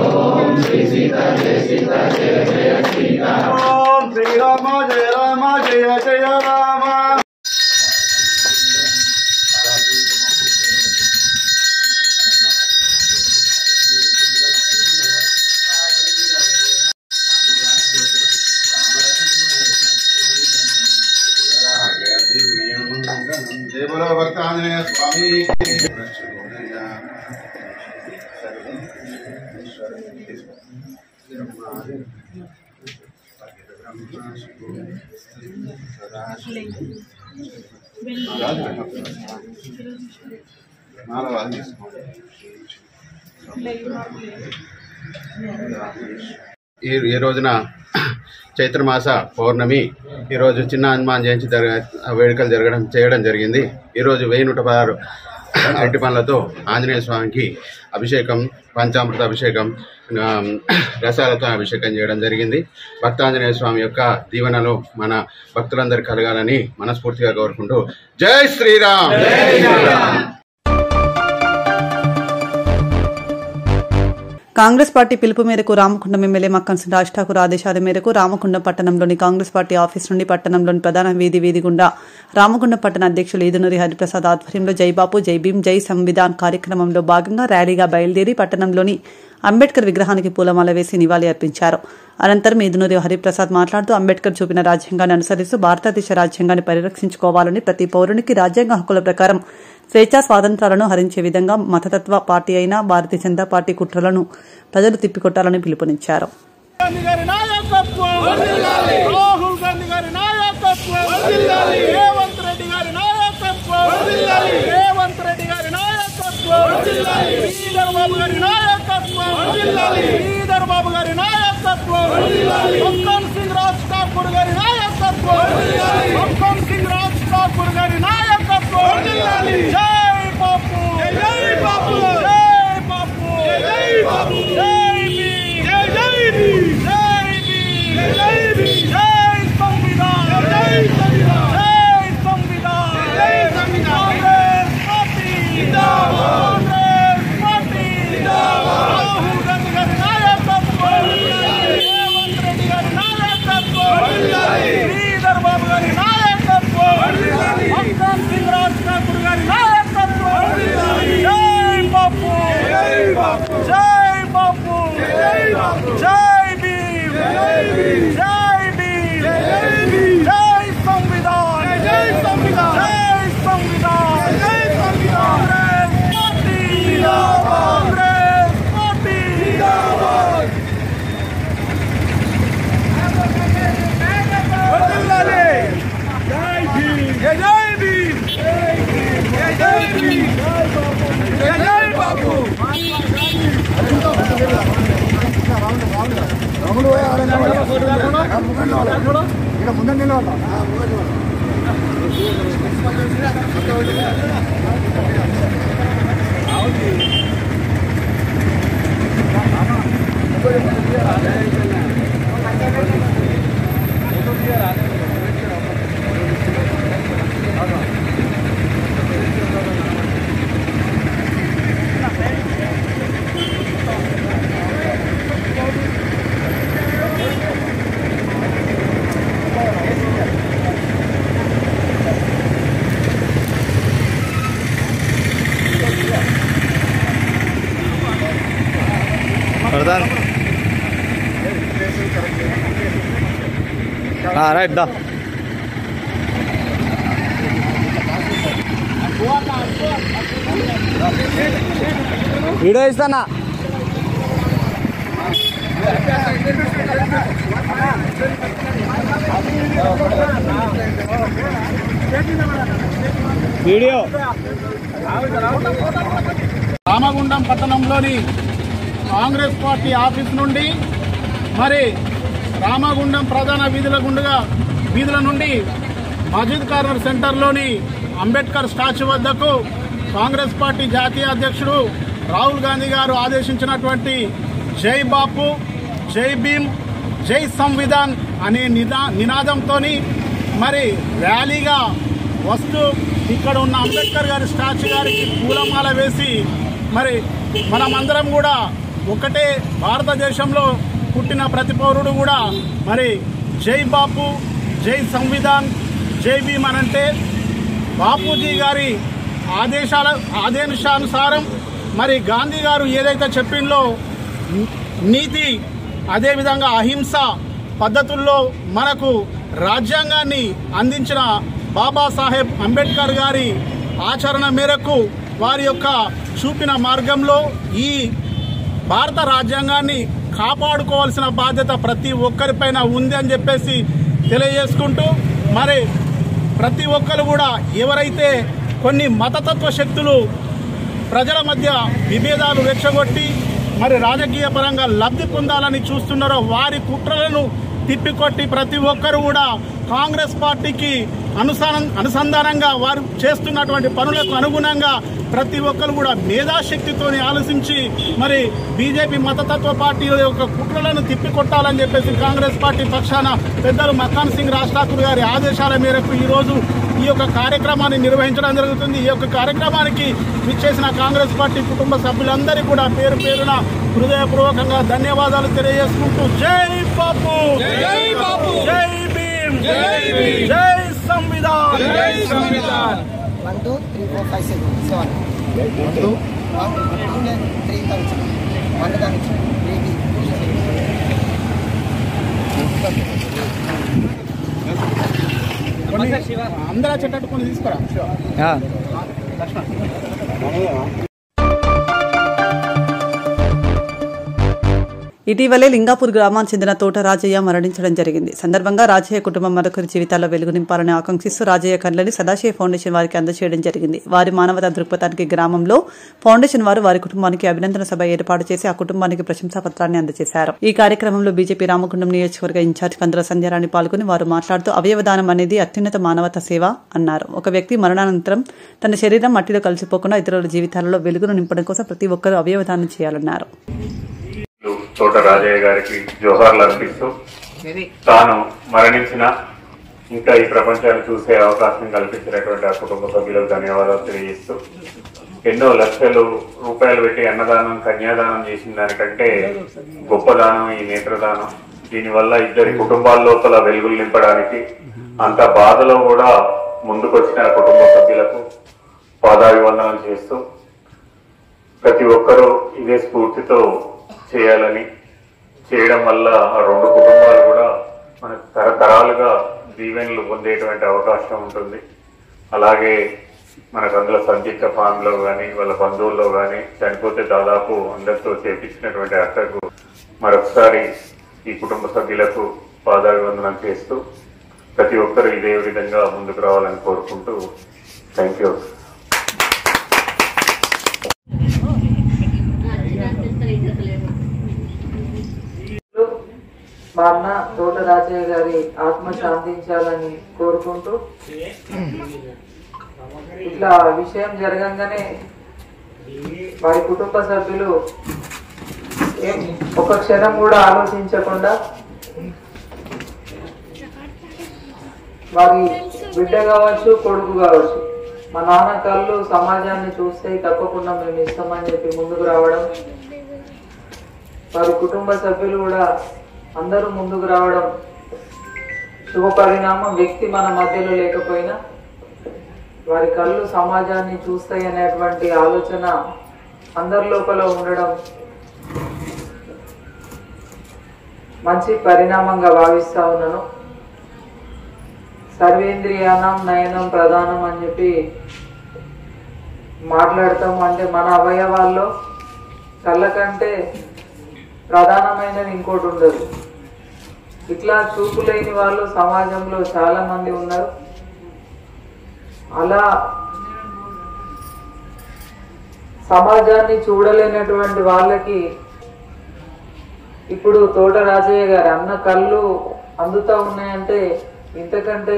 ఓం శ్రీ సీత జయ సీత జయ జయ సీత ఓం శ్రీ రామ జయ రామ జయ జయ రామ ఈ రోజున చైత్రమాస పౌర్ణమి, ఈరోజు చిన్న హనుమాన్ జయంతి వేడుకలు చేయడం జరిగింది. ఈరోజు 1116 అరటి పండ్లతో ఆంజనేయ స్వామికి అభిషేకం, పంచామృత అభిషేకం, రసాలతో అభిషేకం చేయడం జరిగింది. భక్తాంజనేయ స్వామి యొక్క దీవెనలు మన భక్తులందరూ కలగాలని మనస్ఫూర్తిగా కోరుకుంటూ జై శ్రీరామ్. కాంగ్రెస్ పార్టీ పిలుపు మేరకు రామకుండం ఎమ్మెల్యే మక్కన్సింగ్ రాజ్ ఠాకూర్ ఆదేశాల మేరకు రామకుండం పట్టణంలోని కాంగ్రెస్ పార్టీ ఆఫీస్ నుండి పట్టణంలోని ప్రధాన వీధి గుండా రామగుండం పట్టణ అధ్యక్షులు ఈదునూరి హరిప్రసాద్ ఆధ్వర్యంలో జై బాపు జై భీమ్ జై సంవిధాన్ కార్యక్రమంలో భాగంగా ర్యాలీగా బయలుదేరి పట్టణంలోని అంబేద్కర్ విగ్రహానికి పూలమాల వేసి నివాళి అర్పించారు. అనంతరం ఈదునూరి హరిప్రసాద్ మాట్లాడుతూ అంబేద్కర్ చూపిన రాజ్యాంగాన్ని అనుసరిస్తూ భారతదేశ రాజ్యాంగాన్ని పరిరక్షించుకోవాలని, ప్రతి పౌరునికి రాజ్యాంగ హక్కుల ప్రకారం స్వేచ్ఛా స్వాతంత్రాలను హరించే విధంగా మతతత్వ పార్టీ అయిన భారతీయ జనతా పార్టీ కుట్రలను ప్రజలు తిప్పికొట్టాలని పిలుపునిచ్చారు. రైట్ దా వీడియో ఇస్తానా వీడియో. రామగుండం పట్టణంలోని కాంగ్రెస్ పార్టీ ఆఫీస్ నుండి మరి రామగుండం ప్రధాన వీధుల నుండి మజీద్ కార్నర్ సెంటర్లోని అంబేద్కర్ స్టాచ్యూ వద్దకు కాంగ్రెస్ పార్టీ జాతీయ అధ్యక్షుడు రాహుల్ గాంధీ గారు ఆదేశించినటువంటి జై బాపు జై భీమ్ జై సంవిధాన్ అనే నినాదంతో మరి ర్యాలీగా వస్తూ ఇక్కడ ఉన్న అంబేద్కర్ గారి స్టాచ్యూ గారికి పూలమాల వేసి మరి మనమందరం కూడా ఒకటే భారతదేశంలో పుట్టిన ప్రతి పౌరుడు కూడా మరి జై బాపు జై సంవిధాన్ జై భీమ్ అనంటే బాపూజీ గారి ఆదేశానుసారం మరి గాంధీ గారు ఏదైతే చెప్పిందో నీతి, అదేవిధంగా అహింస పద్ధతుల్లో మనకు రాజ్యాంగాన్ని అందించిన బాబాసాహెబ్ అంబేద్కర్ గారి ఆచరణ మేరకు వారి యొక్క చూపిన మార్గంలో ఈ భారత రాజ్యాంగాన్ని కాపాడుకోవాల్సిన బాధ్యత ప్రతి ఒక్కరిపైన ఉంది అని చెప్పేసి తెలియజేసుకుంటూ, మరి ప్రతి ఒక్కరు కూడా ఎవరైతే కొన్ని మతతత్వ శక్తులు ప్రజల మధ్య విభేదాలు రెచ్చగొట్టి మరి రాజకీయ పరంగా లబ్ధి పొందాలని చూస్తున్నారో వారి కుట్రలను తిప్పికొట్టి ప్రతి ఒక్కరు కూడా కాంగ్రెస్ పార్టీకి అనుసంధానంగా వారు చేస్తున్నటువంటి పనులకు అనుగుణంగా ప్రతి ఒక్కరు కూడా మేధాశక్తితో ఆలోచించి మరి బీజేపీ మతతత్వ పార్టీల యొక్క కుట్రలను తిప్పికొట్టాలని చెప్పేసి కాంగ్రెస్ పార్టీ పక్షాన పెద్దలు మకాన్ సింగ్ రాజ్ ఠాకూర్ గారి ఆదేశాల మేరకు ఈరోజు ఈ యొక్క కార్యక్రమాన్ని నిర్వహించడం జరుగుతుంది. ఈ యొక్క కార్యక్రమానికి విచ్చేసిన కాంగ్రెస్ పార్టీ కుటుంబ సభ్యులందరికీ కూడా పేరు పేరున హృదయపూర్వకంగా ధన్యవాదాలు తెలియజేసుకుంటూ జై బాపు, జై బాపు, జై భీమ్, జై భీమ్, జై సంవిధాన్, జై సంవిధాన్. 1 2 3 4 5 6 7 1 2 3 1 దానికి 3 అందరూ చెట్టు కొన్ని తీసుకురా. ఇటీవలే లింగాపూర్ గ్రామానికి చెందిన తోట రాజయ్య మరణించడం జరిగింది. సందర్భంగా రాజయ్య కుటుంబం మరొకరి జీవితాల్లో వెలుగు నింపాలని ఆకాంక్షిస్తూ రాజయ్య కళ్ళని సదాశివ ఫౌండేషన్ వారికి అందజేయడం జరిగింది. వారి మానవతా దృక్పథానికి గ్రామంలో ఫౌండేషన్ వారు వారి కుటుంబానికి అభినందన సభ ఏర్పాటు చేసి ఆ కుటుంబానికి ప్రశంసా పత్రాన్ని అందజేశారు. ఈ కార్యక్రమంలో బీజేపీ రామగుండం నియోజకవర్గ ఇన్ఛార్జ్ కందుల సంధ్యారాణి పాల్గొని వారు మాట్లాడుతూ అవయవదానం అనేది అత్యున్నత మానవతా సేవ అన్నారు. ఒక వ్యక్తి మరణానంతరం తన శరీరం మట్టిలో కలిసిపోకుండా ఇతరుల జీవితాలలో వెలుగును నింపడం కోసం ప్రతి ఒక్కరూ అవయవదానం చేయాలన్నారు. తోట రాజయ్య గారికి జోహార్లు అర్పిస్తూ తాను మరణించిన ఇంకా ఈ ప్రపంచాన్ని చూసే అవకాశం కల్పించినటువంటి ఆ కుటుంబ సభ్యులకు ధన్యవాదాలు తెలియజేస్తూ, ఎన్నో లక్షలు రూపాయలు పెట్టి అన్నదానం కన్యాదానం చేసిన దానికంటే గొప్ప దానం ఈ నేత్రదానం. దీనివల్ల ఇద్దరి కుటుంబాల లోపల వెలుగులు నింపడానికి అంత బాధలో కూడా ముందుకొచ్చిన కుటుంబ సభ్యులకు పాదాభివందనం చేస్తూ ప్రతి ఒక్కరూ ఇదే స్ఫూర్తితో చేయాలని, చేయడం వల్ల ఆ రెండు కుటుంబాలు కూడా మనకు తరతరాలుగా దీవెనలు పొందేటువంటి అవకాశం ఉంటుంది. అలాగే మనకు అందులో సంయుక్త ఫ్యామిలీలో కానీ వాళ్ళ బంధువుల్లో కానీ చనిపోతే దాదాపు అందరితో చేపించినటువంటి అక్కకు మరొకసారి ఈ కుటుంబ సభ్యులకు పాదాభివందనం చేస్తూ ప్రతి ఒక్కరూ ఇదే విధంగా ముందుకు రావాలని కోరుకుంటూ థ్యాంక్ యూ. మా అన్న తోట రాజయ్య గారి ఆత్మ శాంతించాలని కోరుకుంటూ, ఇట్లా విషయం జరగంగానే వారి కుటుంబ సభ్యులు ఒక క్షణం కూడా ఆలోచించకుండా వారి బిడ్డ కావచ్చు కొడుకు కావచ్చు మా నాన్న కళ్ళు సమాజాన్ని చూస్తే తప్పకుండా మేము ఇస్తామని చెప్పి ముందుకు రావడం, వారి కుటుంబ సభ్యులు కూడా అందరూ ముందుకు రావడం శుభ పరిణామం. వ్యక్తి మన మధ్యలో లేకపోయినా వారి కళ్ళు సమాజాన్ని చూస్తాయి అనేటువంటి ఆలోచన అందరి లోపల ఉండడం మంచి పరిణామంగా భావిస్తా ఉన్నాను. సర్వేంద్రియానం నయనం ప్రధానం అని చెప్పి మాట్లాడతాము. అంటే మన అవయవాల్లో కళ్ళ కంటే ప్రధానమైనది ఇంకోటి ఉండదు. ఇట్లా చూపు లేని వాళ్ళు సమాజంలో చాలా మంది ఉన్నారు. అలా సమాజాన్ని చూడలేనటువంటి వాళ్ళకి ఇప్పుడు తోట రాజయ్య గారు అన్న కళ్ళు అందుతా ఉన్నాయంటే ఇంతకంటే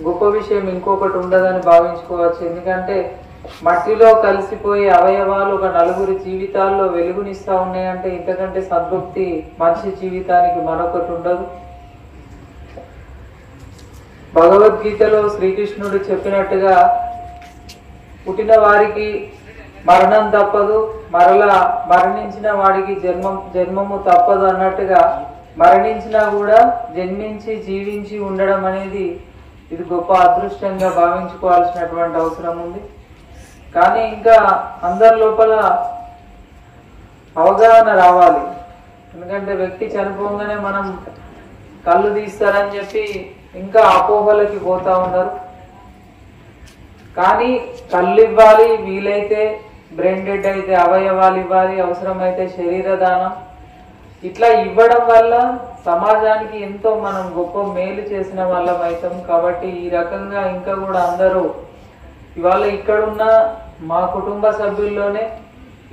గొప్ప విషయం ఇంకొకటి ఉండదని భావించుకోవచ్చు. ఎందుకంటే మట్టిలో కలిసిపోయే అవయవాలు ఒక నలుగురి జీవితాల్లో వెలుగునిస్తా ఉన్నాయంటే ఇంతకంటే సంతృప్తి మనిషి జీవితానికి మరొకటి ఉండదు. భగవద్గీతలో శ్రీకృష్ణుడు చెప్పినట్టుగా పుట్టిన వారికి మరణం తప్పదు, మరలా మరణించిన వాడికి జన్మము తప్పదు అన్నట్టుగా మరణించినా కూడా జన్మించి జీవించి ఉండడం అనేది ఇది గొప్ప అదృష్టంగా భావించుకోవాల్సినటువంటి అవసరం ఉంది. కానీ ఇంకా అందరి లోపల అవగాహన రావాలి. ఎందుకంటే వ్యక్తి చనిపోగానే మనం కళ్ళు తీస్తారని చెప్పి ఇంకా అపోహలకి పోతా ఉన్నారు. కానీ కళ్ళు ఇవ్వాలి, వీలైతే బ్రెయిన్ డెడ్ అయితే అవయవాలు ఇవ్వాలి, అవసరమైతే శరీర దానం, ఇట్లా ఇవ్వడం వల్ల సమాజానికి ఎంతో మనం గొప్ప మేలు చేసిన వాళ్ళం అవుతాం. కాబట్టి ఈ రకంగా ఇంకా కూడా అందరూ ఇవాళ ఇక్కడున్న మా కుటుంబ సభ్యుల్లోనే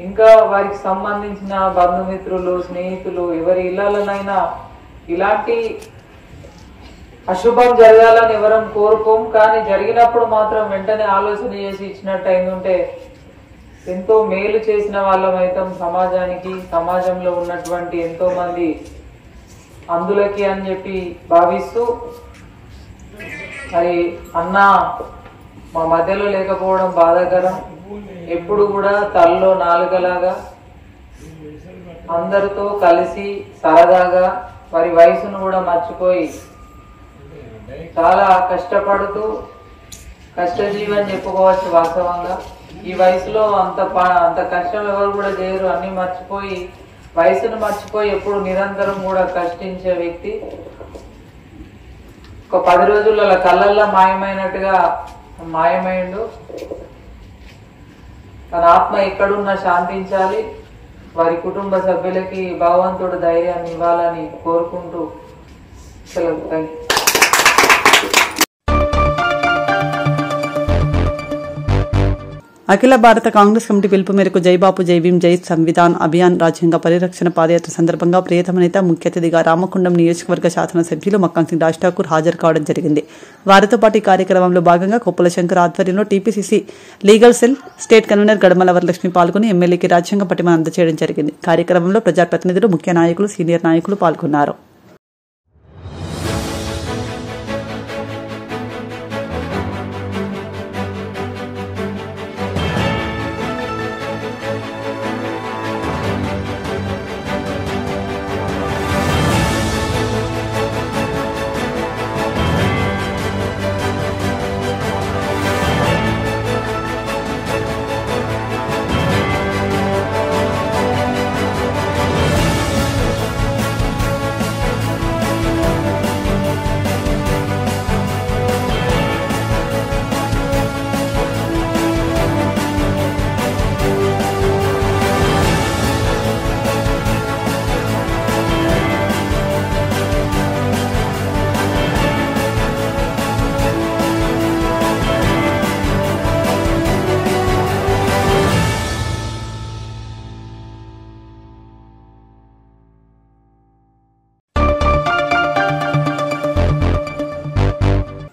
ఇంకా వారికి సంబంధించిన బంధుమిత్రులు, స్నేహితులు ఎవరి ఇళ్లలోనైనా ఇలాంటి అశుభం జరగాలని ఎవరం కోరుకోం. కానీ జరిగినప్పుడు మాత్రం వెంటనే ఆలోచన చేసి ఇచ్చినట్టు అయిందంటే ఎంతో మేలు చేసిన వాళ్ళం అవుతాం సమాజానికి, సమాజంలో ఉన్నటువంటి ఎంతో మంది అందులకి అని చెప్పి భావిస్తూ, మరి అన్న మా మధ్యలో లేకపోవడం బాధాకరం. ఎప్పుడు కూడా తలలో నాలుగలాగా అందరితో కలిసి సరదాగా వారి వయసును కూడా మర్చిపోయి చాలా కష్టపడుతూ కష్టజీవి అని చెప్పుకోవచ్చు. వాస్తవంగా ఈ వయసులో అంత కష్టం ఎవరు కూడా చేయరు. అన్ని మర్చిపోయి వయసును మర్చిపోయి ఎప్పుడు నిరంతరం కూడా కష్టించే వ్యక్తి. ఒక 10 రోజుల్లో కళ్ళల్లో మాయమైనట్టుగా మాయమైండు. తన ఆత్మ ఎక్కడున్నా శాంతించాలి. వారి కుటుంబ సభ్యులకి భగవంతుడు ధైర్యాన్ని ఇవ్వాలని కోరుకుంటూ సెలవు. Thank you. అఖిల భారత కాంగ్రెస్ కమిటీ పిలుపు మేరకు జై బాపు జై భీం జై సంవిధాన్ అభియాన్ రాజ్యాంగ పరిరక్షణ పాదయాత్ర సందర్భంగా ప్రియతమ నేత ముఖ్య అతిథిగా రామకుండం నియోజకవర్గ శాసనసభ్యులు మక్కంసింగ్ రాజ్ ఠాకూర్ హాజరు కావడం జరిగింది. వారితో పాటు ఈ కార్యక్రమంలో భాగంగా కొప్పుల శంకర్ ఆధ్వర్యంలో TPCC legal cell state convener Gadamala Varalakshmi పాల్గొని ఎమ్మెల్యేకి రాజ్యాంగ పట్టిమను అందజేయడం జరిగింది. కార్యక్రమంలో ప్రజాప్రతినిధులు, ముఖ్య నాయకులు, సీనియర్ నాయకులు పాల్గొన్నారు.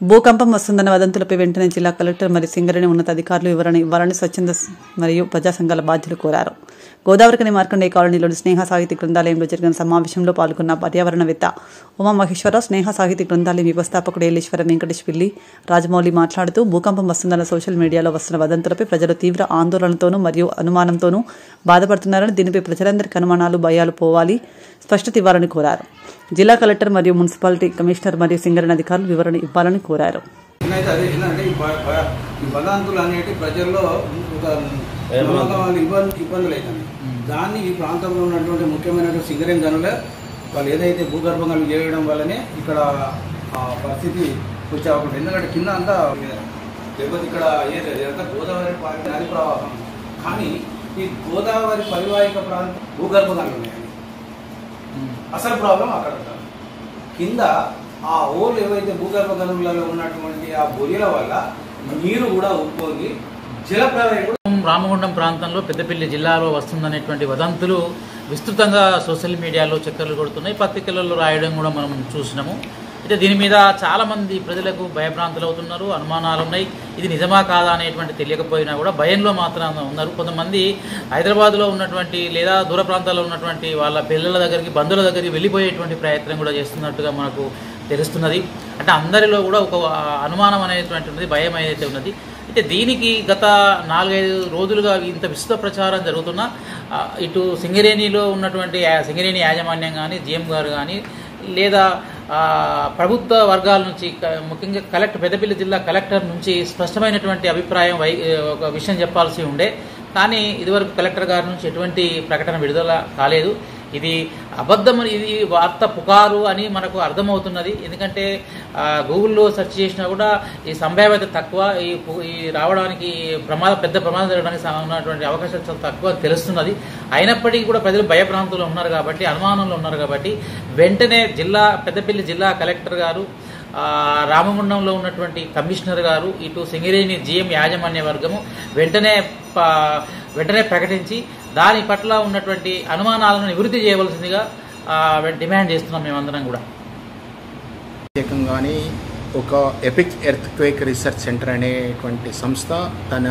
భూకంపం వస్తుందన్న వదంతులపై వెంటనే జిల్లా కలెక్టర్ మరియు సింగరేణి ఉన్నతాధికారులు వివరణ ఇవ్వాలని స్వచ్ఛంద మరియు ప్రజా సంఘాల బాధ్యులు కోరారు. గోదావరికని మార్కండే కాలనీలోని స్నేహ సాహితీ గ్రంథాలయంలో జరిగిన సమావేశంలో పాల్గొన్న పర్యావరణవేత్త ఉమామహేశ్వరరావు, స్నేహ సాహితీ గ్రంథాలయం వ్యవస్థాపకుడు ఏలేశ్వర వెంకటేష్ పిల్లి రాజమౌళి మాట్లాడుతూ భూకంపం వస్తుందన్న సోషల్ మీడియాలో వస్తున్న వదంతులపై ప్రజలు తీవ్ర ఆందోళనతోనూ మరియు అనుమానంతోనూ బాధపడుతున్నారని, దీనిపై ప్రజలందరికీ అనుమానాలు, భయాలు పోవాలి, స్పష్టత ఇవ్వాలని కోరారు. జిల్లా కలెక్టర్ మరియు మున్సిపాలిటీ కమిషనర్ మరియు సింగరేణి అధికారులు వివరణ ఇవ్వాలని కోరారు. ఈ బలాంతులు అనేటి ప్రజల్లో ఒక ఇబ్బందులు అవుతాయి. దాన్ని ఈ ప్రాంతంలో ఉన్నటువంటి ముఖ్యమైన సింగరేణి గనులే వాళ్ళు ఏదైతే భూగర్భ గనులు చేయడం వల్లనే ఇక్కడ పరిస్థితి వచ్చే అవకాశం. ఎందుకంటే కింద అంతా లేకపోతే ఇక్కడ ఏదంతా గోదావరి నది ప్రవాహం, కానీ ఈ గోదావరి పరివాహిక ప్రాంతం భూగర్భ గనులు ఉన్నాయండి. అసలు ప్రాబ్లం అక్కడ కింద ఆ ఓళ్ళు ఏవైతే భూగర్భ గనులలో ఉన్నటువంటి ఆ బొరియల వల్ల నీరు కూడా ఉప్పొంగి జలప్రవాహం. రామగుండం ప్రాంతంలో పెద్దపల్లి జిల్లాలో వస్తుందనేటువంటి వదంతులు విస్తృతంగా సోషల్ మీడియాలో చక్కర్లు కొడుతున్నాయి, పత్రికలలో రాయడం కూడా మనం చూసినాము. అయితే దీని మీద చాలామంది ప్రజలకు భయభ్రాంతులు అవుతున్నారు, అనుమానాలు ఉన్నాయి. ఇది నిజమా కాదా అనేటువంటి తెలియకపోయినా కూడా భయంలో మాత్రం ఉన్నారు. కొంతమంది హైదరాబాద్లో ఉన్నటువంటి లేదా దూర ప్రాంతాల్లో ఉన్నటువంటి వాళ్ళ పిల్లల దగ్గరికి, బంధువుల దగ్గరికి వెళ్ళిపోయేటువంటి ప్రయత్నం కూడా చేస్తున్నట్టుగా మనకు తెలుస్తున్నది. అంటే అందరిలో కూడా ఒక అనుమానం అనేటువంటి ఉన్నది, భయం ఏదైతే ఉన్నది. అయితే దీనికి గత 4-5 రోజులుగా ఇంత విస్తృత ప్రచారం జరుగుతున్నా ఇటు సింగరేణిలో ఉన్నటువంటి సింగరేణి యాజమాన్యం కానీ, జీఎం గారు కానీ, లేదా ప్రభుత్వ వర్గాల నుంచి ముఖ్యంగా పెద్దపల్లి జిల్లా కలెక్టర్ నుంచి స్పష్టమైనటువంటి అభిప్రాయం ఒక విషయం చెప్పాల్సి ఉండే. కానీ ఇదివరకు కలెక్టర్ గారి నుంచి ఎటువంటి ప్రకటన విడుదల కాలేదు. ఇది అబద్ధం, ఇది వార్త పుకారు అని మనకు అర్థమవుతున్నది. ఎందుకంటే గూగుల్లో సెర్చ్ చేసినా కూడా ఈ సంభావ్యత తక్కువ, ఈ రావడానికి పెద్ద ప్రమాదం జరగడానికి ఉన్నటువంటి అవకాశాలు చాలా తక్కువ తెలుస్తున్నది. అయినప్పటికీ కూడా ప్రజలు భయభ్రాంతులు ఉన్నారు కాబట్టి, అనుమానంలో ఉన్నారు కాబట్టి వెంటనే పెద్దపల్లి జిల్లా కలెక్టర్ గారు, రామగుండంలో ఉన్నటువంటి కమిషనర్ గారు, ఇటు సింగరేణి జీఎం యాజమాన్య వర్గము వెంటనే ప్రకటించి దాని పట్ల ఉన్నటువంటి అనుమానాలను నివృత్తి చేయవలసిందిగా డిమాండ్ చేస్తున్నాం మేమందరం కూడా. ప్రత్యేకంగానే ఒక epic earth quake research centre అనేటువంటి సంస్థ తన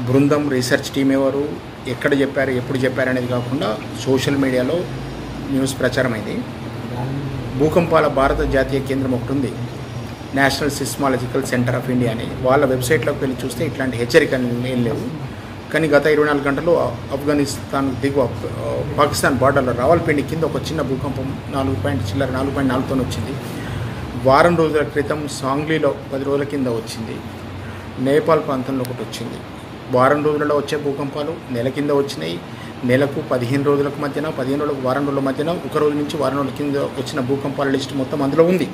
బృందం, రీసెర్చ్ టీం ఎవరు, ఎక్కడ చెప్పారు, ఎప్పుడు చెప్పారు అనేది కాకుండా సోషల్ మీడియాలో న్యూస్ ప్రచారమైంది. భూకంపాల భారత జాతీయ కేంద్రం ఒకటి ఉంది, నేషనల్ సిస్మాలజికల్ సెంటర్ ఆఫ్ ఇండియా అని. వాళ్ళ వెబ్సైట్లోకి వెళ్ళి చూస్తే ఇట్లాంటి హెచ్చరికలు ఏం లేవు. కానీ గత 24 గంటల్లో ఆఫ్ఘనిస్తాన్ దిగువ పాకిస్తాన్ బార్డర్లో రావల్పిండి కింద ఒక చిన్న భూకంపం 4.4తో వచ్చింది. వారం రోజుల క్రితం సాంగ్లీలో 10 రోజుల కింద వచ్చింది. నేపాల్ ప్రాంతంలో ఒకటి వచ్చింది. వారం రోజులలో వచ్చే భూకంపాలు నెల కింద వచ్చినాయి. నెలకు 15 రోజులకు మధ్యన, 15 రోజులకు వారం రోజుల మధ్యన, ఒక రోజు నుంచి వారం రోజుల కింద వచ్చిన భూకంపాల లిస్టు మొత్తం అందులో ఉంది.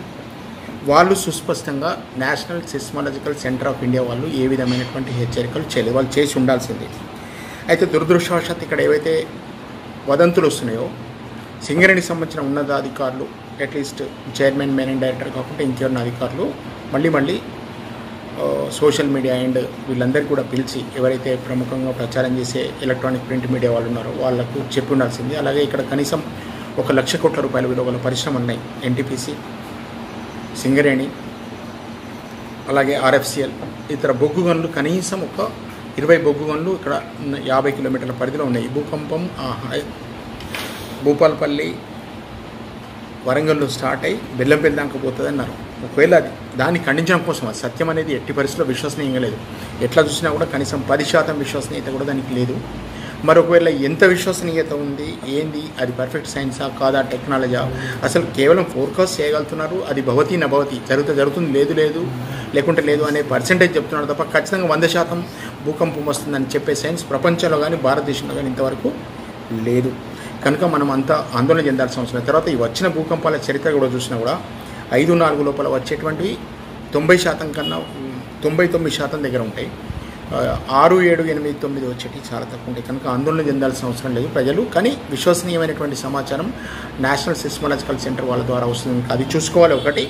వాళ్ళు సుస్పష్టంగా నేషనల్ సిస్మాలజికల్ సెంటర్ ఆఫ్ ఇండియా వాళ్ళు ఏ విధమైనటువంటి హెచ్చరికలు చేయలేదు. వాళ్ళు చేసి ఉండాల్సింది. అయితే దురదృష్టవశాత్తు ఇక్కడ ఏవైతే వదంతులు వస్తున్నాయో, సింగరేణికి సంబంధించిన ఉన్నతాధికారులు, అట్లీస్ట్ చైర్మన్, మేనేజింగ్ డైరెక్టర్ కాకుండా ఇంకెవరిన అధికారులు మళ్ళీ సోషల్ మీడియా అండ్ వీళ్ళందరికీ కూడా పిలిచి ఎవరైతే ప్రముఖంగా ప్రచారం చేసే ఎలక్ట్రానిక్ ప్రింట్ మీడియా వాళ్ళు ఉన్నారో వాళ్ళకు చెప్పి ఉండాల్సింది. అలాగే ఇక్కడ కనీసం 1 లక్ష కోట్ల రూపాయల విలువ గల పరిశ్రమలు ఉన్నాయి. ఎన్టీపీసీ, సింగరేణి, అలాగే ఆర్ఎఫ్సిఎల్, ఇతర బొగ్గు గనులు కనీసం ఒక 20 బొగ్గు గనులు ఇక్కడ 50 కిలోమీటర్ల పరిధిలో ఉన్నాయి. భూకంపం భూపాలపల్లి, వరంగల్లో స్టార్ట్ అయ్యి బెల్లంపల్లి దాకా పోతుంది అన్నారు. ఒకవేళ దాన్ని ఖండించడం కోసం సత్యం అనేది ఎట్టి పరిస్థితుల్లో విశ్వసనీయంగా లేదు. ఎట్లా చూసినా కూడా కనీసం 10% విశ్వసనీయత కూడా దానికి లేదు. మరొకవేళ ఎంత విశ్వసనీయత ఉంది, ఏంది, అది పర్ఫెక్ట్ సైన్సా కాదా, టెక్నాలజీ అసలు కేవలం ఫోర్కాస్ట్ చేయగలుగుతున్నారు. అది భవతి నభవతి, జరుగుతుంది, లేదు లేకుంటే లేదు అనే పర్సెంటేజ్ చెప్తున్నారు తప్ప ఖచ్చితంగా 100% భూకంపం వస్తుందని చెప్పే సైన్స్ ప్రపంచంలో కానీ భారతదేశంలో కానీ ఇంతవరకు లేదు. కనుక మనం అంతా ఆందోళన చెందాల్సిన అవసరం. తర్వాత ఈ వచ్చిన భూకంపాల చరిత్ర కూడా చూసినా కూడా 5-4 లోపల వచ్చేటువంటివి 90% కన్నా 99% దగ్గర ఉంటాయి. 6, 7, 8, 9 వచ్చేటి చాలా తక్కువ ఉంటాయి. కనుక ఆందోళన చెందాల్సిన అవసరం లేదు ప్రజలు. కానీ విశ్వసనీయమైనటువంటి సమాచారం నేషనల్ సిస్మాలజికల్ సెంటర్ వాళ్ళ ద్వారా వస్తుంది, అది చూసుకోవాలి ఒకటి.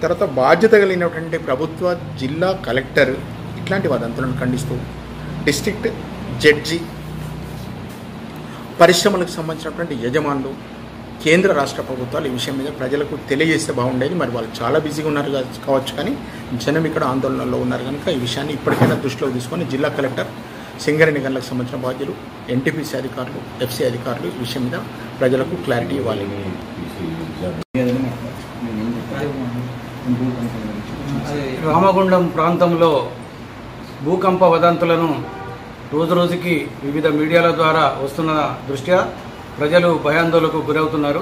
తర్వాత బాధ్యత కలిగినటువంటి ప్రభుత్వ, జిల్లా కలెక్టర్ ఇట్లాంటి వదంతులను ఖండిస్తూ డిస్ట్రిక్ట్ జడ్జి, పరిశ్రమలకు సంబంధించినటువంటి యజమానులు, కేంద్ర రాష్ట్ర ప్రభుత్వాలు ఈ విషయం మీద ప్రజలకు తెలియజేస్తే బాగుండేది. మరి వాళ్ళు చాలా బిజీగా ఉన్నారు కావచ్చు, కానీ జనం ఇక్కడ ఆందోళనలో ఉన్నారు కనుక ఈ విషయాన్ని ఇప్పటికైనా దృష్టిలోకి తీసుకొని జిల్లా కలెక్టర్, సింగరేణి గనులకు సంబంధించిన బాధ్యులు, ఎన్టీపీసీ అధికారులు, ఎఫ్సీ అధికారులు ఈ విషయం మీద ప్రజలకు క్లారిటీ ఇవ్వాలి. రామగుండం ప్రాంతంలో భూకంప వదంతులను రోజుకి వివిధ మీడియాల ద్వారా వస్తున్న దృష్ట్యా ప్రజలు భయాందోళనకు గురవుతున్నారు.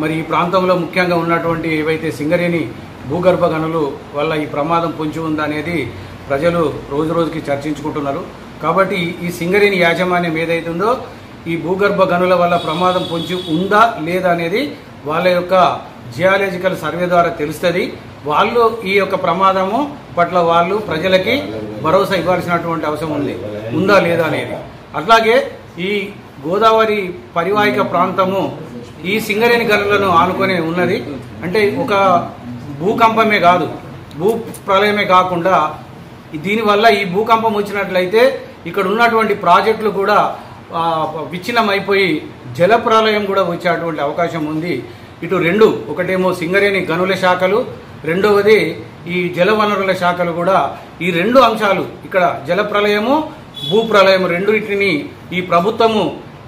మరి ఈ ప్రాంతంలో ముఖ్యంగా ఉన్నటువంటి ఏవైతే సింగరేణి భూగర్భ గనులు వల్ల ఈ ప్రమాదం పొంచి ఉందా అనేది ప్రజలు రోజుకి చర్చించుకుంటున్నారు. కాబట్టి ఈ సింగరేణి యాజమాన్యం ఏదైతే ఉందో ఈ భూగర్భ గనుల వల్ల ప్రమాదం పొంచి ఉందా లేదా అనేది వాళ్ళ యొక్క జియాలజికల్ సర్వే ద్వారా తెలుస్తుంది. వాళ్ళు ఈ యొక్క ప్రమాదము పట్ల వాళ్ళు ప్రజలకి భరోసా ఇవ్వాల్సినటువంటి అవసరం ఉందా లేదా అనేది. అట్లాగే ఈ గోదావరి పరివాహిక ప్రాంతము ఈ సింగరేణి గనులను ఆనుకొని ఉన్నది. అంటే ఒక భూకంపమే కాదు, భూ ప్రళయమే కాకుండా దీనివల్ల ఈ భూకంపం వచ్చినట్లయితే ఇక్కడ ఉన్నటువంటి ప్రాజెక్టులు కూడా విచ్ఛిన్నమైపోయి జల ప్రళయం కూడా వచ్చేటువంటి అవకాశం ఉంది. ఇటు రెండు, ఒకటేమో సింగరేణి గనుల శాఖలు, రెండవది ఈ జలవనరుల శాఖలు కూడా ఈ రెండు అంశాలు ఇక్కడ జల ప్రళయము, భూ ప్రళయం రెండింటిని ఈ ప్రభుత్వము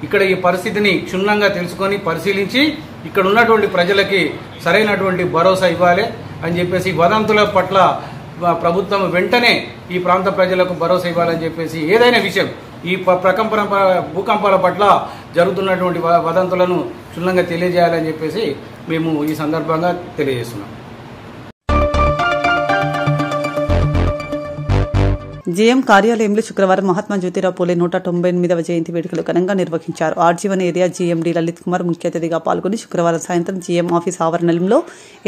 ఇక్కడ ఈ పరిస్థితిని క్షుణ్ణంగా తెలుసుకొని పరిశీలించి ఇక్కడ ఉన్నటువంటి ప్రజలకి సరైనటువంటి భరోసా ఇవ్వాలి అని చెప్పేసి వదంతుల పట్ల ప్రభుత్వం వెంటనే ఈ ప్రాంత ప్రజలకు భరోసా ఇవ్వాలని చెప్పేసి ఏదైనా విషయం ఈ భూకంపాల పట్ల జరుగుతున్నటువంటి వదంతులను క్షుణ్ణంగా తెలియజేయాలని చెప్పేసి మేము ఈ సందర్భంగా తెలియజేస్తున్నాం. జేఎం కార్యాలయంలో శుక్రవారం మహాత్మా జ్యోతిరావు పూలే 198వ జయంతి వేడుకలు ఘనంగా నిర్వహించారు. ఆర్జీవన్ ఏరియా జీఎండీ లలిత్ కుమార్ ముఖ్య అతిథిగా పాల్గొని శుక్రవారం సాయంత్రం జీఎం ఆఫీస్ ఆవరణంలో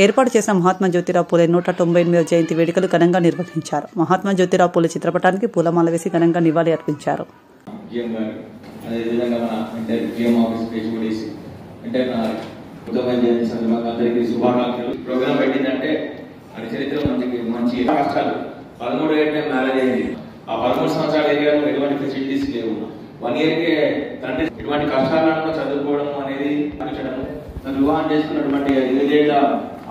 ఏర్పాటు చేసిన మహాత్మా జ్యోతిరావు పూలే 198వ జయంతి వేడుకలు ఘనంగా నిర్వహించారు. మహాత్మా జ్యోతిరావు పూలే చిత్రపటానికి పూలమాల వేసి ఘనంగా నివాళి అర్పించారు. ప్రోగ్రామ్ పెట్టిందంటే అది చరిత్ర మంచి కష్టాలు 13 ఏళ్ళ మ్యారేజ్ అయింది. ఆ 13 సంవత్సరాల ఏరియాలో ఎటువంటి ఫెసిలిటీస్ లేవు. 1 ఇయర్కే తండ్రి ఎటువంటి కష్టాలను చదువుకోవడం అనేది అనిపించడము, తను వివాహం చేసుకున్నటువంటి 5 ఏళ్ళ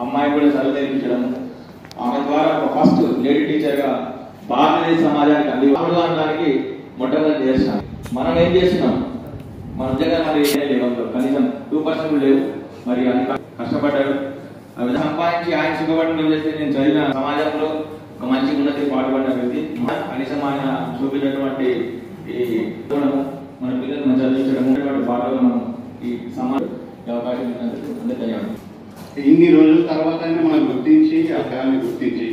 అమ్మాయి కూడా చదువు నేర్పించడము, ఆమె ద్వారా ఫస్ట్ లేడీ టీచర్గా భారతదేశ సమాజానికి అందించడానికి మొట్టమొదటి చేస్తాం. మనం ఏం చేస్తున్నాం? మన ఉద్యోగాలు మరి ఏం లేవు, కనీసం 2% లేవు. మరి అది కష్టపడ్డాడు, అవి సంపాదించి ఆయన సుఖపడడం చేస్తే నేను చదివిన సమాజంలో ఒక మంచి ఉన్నతి పాటుపడిన వ్యక్తి. కనీసం ఆయన చూపించినటువంటి ఈ మన పిల్లలను చదివించడం పాటలు మనం ఈ సమాజం అవకాశం ఇచ్చినందుకు ధన్యవాదాలు. ఇన్ని రోజుల తర్వాత మనం గుర్తించి ఆ స్థానాన్ని గుర్తించి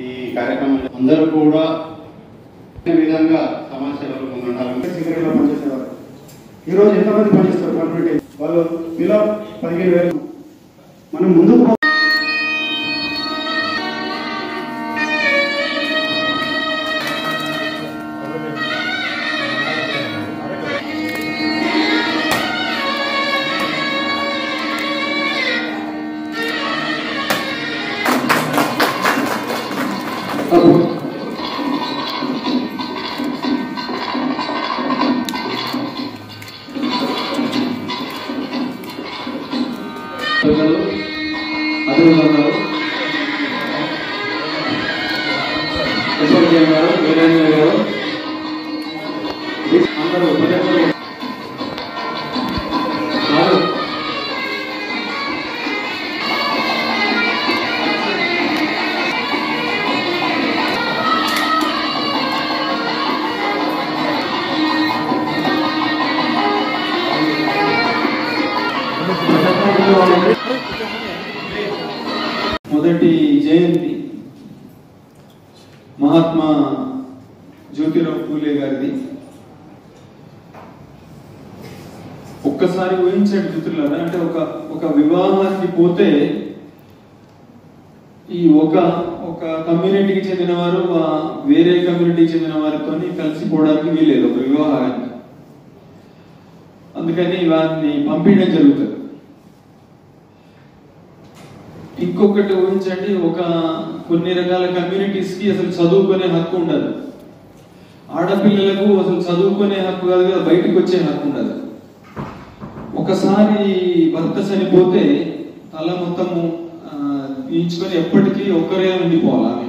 ఈ కార్యక్రమం అందరూ కూడా విధంగా సమాజ సేవలు ముందుండాలని సెక్రటరీలో పనిచేసేవారు. ఈరోజు ఎంతమంది పనిచేస్తారు కమ్యూనిటీ వాళ్ళు ఇలా 15,000 మనం ముందుకు మొదటి జయంతి మహాత్మా జ్యోతిరావు పూలే గారిది. ఒక్కసారి ఊహించండి మిత్రులారా, అంటే ఒక వివాహానికి పోతే ఈ ఒక కమ్యూనిటీకి చెందిన వారు వేరే కమ్యూనిటీకి చెందిన వారితో కలిసిపోవడానికి వీలేదు ఒక వివాహానికి. అందుకని వారిని పంపించడం జరుగుతుంది. ఇంకొకటి ఊహించండి, కొన్ని రకాల కమ్యూనిటీస్ కి అసలు చదువుకునే హక్కు ఉండదు. ఆడపిల్లలకు అసలు చదువుకునే హక్కు కాదు కదా, బయటకు వచ్చే హక్కు ఉండదు. ఒకసారి భర్త చనిపోతే తల మొత్తము తీయించుకొని ఎప్పటికీ ఒక్కరే ఉండిపోవాలి.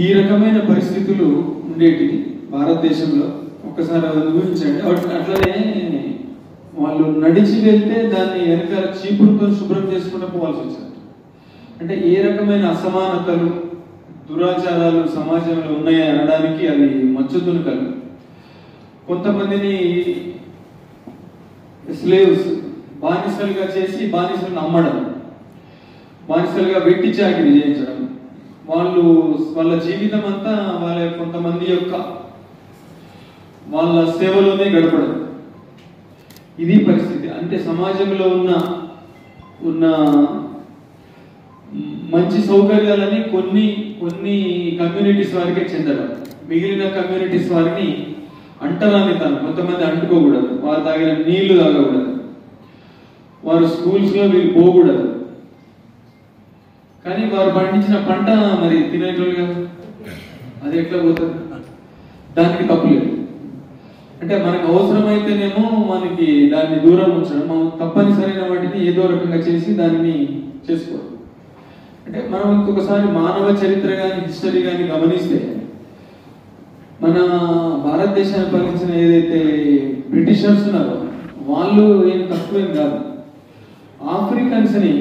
ఈ రకమైన పరిస్థితులు ఉండేటివి భారతదేశంలో. ఒకసారి ఊహించండి. అట్లనే వాళ్ళు నడిచి వెళ్తే దాన్ని వెనకాల చీపురుతో శుభ్రం చేసుకుంటూ పోవాల్సి వచ్చింది. అంటే ఏ రకమైన అసమానతలు, దురాచారాలు సమాజంలో ఉన్నాయి అనడానికి అవి మచ్చుతునుకలు. కొంతమందిని స్లేవ్స్ బానిసలుగా చేసి బానిసలను అమ్మడం, బానిసలుగా వెట్టి చాకిరీ చేయించడం, వాళ్ళ జీవితం అంతా కొంతమంది యొక్క వాళ్ళ సేవలోనే గడపడం. ఇది పరిస్థితి. అంటే సమాజంలో ఉన్న మంచి సౌకర్యాలని కొన్ని కమ్యూనిటీస్ వారికే చెందడం, మిగిలిన కమ్యూనిటీస్ వారిని అంటరాని తను. కొంతమంది అంటుకోకూడదు, వారు తాగిన నీళ్లు తాగకూడదు, వారు స్కూల్స్ లో వీళ్ళు పోకూడదు. కానీ వారు పండించిన పంట మరి తినేటోళ్ళుగా అది ఎట్లా పోతుంది? దానికి తప్పులేదు. అంటే మనకు అవసరమైతేనేమో మనకి దాన్ని దూరం ఉంచడం, మనం తప్పనిసరైన వాటిని ఏదో రకంగా చేసి దాన్ని చేసుకోవడం. అంటే మనం ఇంకొకసారి మానవ చరిత్ర కానీ హిస్టరీ కానీ గమనిస్తే, మన భారతదేశాన్ని పాలించిన ఏదైతే బ్రిటిషర్స్ ఉన్నారో వాళ్ళు ఏం తక్కువేం కాదు. ఆఫ్రికన్స్ ని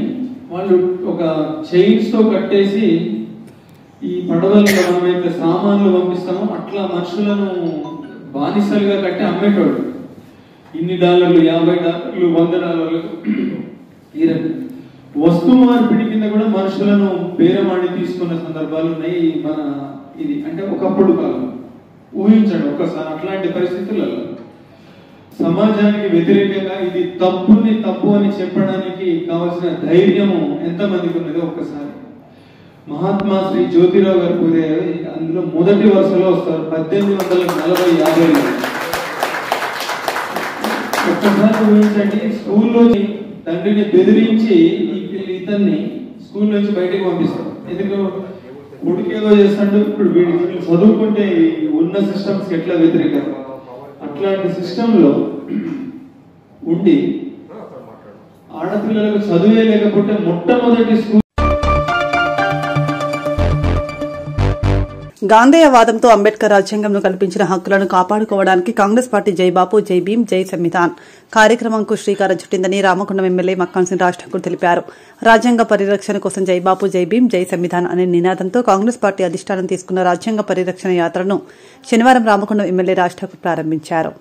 వాళ్ళు ఒక చైన్స్ తో కట్టేసి ఈ పడవల్లో మనమైతే సామాన్లు పంపిస్తామో అట్లా మనుషులను బానిసలుగా కట్టి అమ్మేటోడు. $50, $50, $100 ఈ రకం వస్తు మార్పిడి కింద కూడా మనుషులను బేరమాడి తీసుకున్న సందర్భాలు ఉన్నాయి. మన ఇది అంటే ఒకప్పుడు కాలం ఊహించండి ఒక్కసారి అట్లాంటి పరిస్థితులలో సమాజానికి వ్యతిరేకంగా ఇది తప్పుని తప్పు అని చెప్పడానికి కావాల్సిన ధైర్యము ఎంతమందికి ఉన్నదో ఒక్కసారి. మహాత్మా శ్రీ జ్యోతిరావు గారు పూజ అందులో మొదటి వరుసలో వస్తారు 1840-50. ఒక్కసారి ఊహించండి, స్కూల్లో తండ్రిని బెదిరించి ఇతన్ని స్కూల్ నుంచి బయటకు పంపిస్తారు. ఎందుకు కొడుకు ఏదో చేస్తాడు, ఇప్పుడు వీళ్ళు చదువుకుంటే ఉన్న సిస్టమ్స్ ఎట్లా వ్యతిరేకం. అట్లాంటి సిస్టంలో ఉండి ఆడపిల్లలకు చదువే లేకపోతే మొట్టమొదటి స్కూల్ గాంధేయవాదంతో అంబేద్కర్ రాజ్యాంగంలో కల్పించిన హక్కులను కాపాడుకోవడానికి కాంగ్రెస్ పార్టీ జై బాపు జై భీం జై సంవిధాన్ కార్యక్రమంకు శ్రీకారం చుట్టిందని రామగుండం ఎమ్మెల్యే మక్కాన్ సింగ్ రాజ్ ఠాకూర్ తెలిపారు. రాజ్యాంగ పరిరక్షణ కోసం జై బాపు జై భీం జై సంవిధాన్ అనే నినాదంతో కాంగ్రెస్ పార్టీ అధిష్టానం తీసుకున్న రాజ్యాంగ పరిరక్షణ యాత్రను శనివారం రామగుండం ఎమ్మెల్యే రాజ్ ఠాకూర్ ప్రారంభించారు.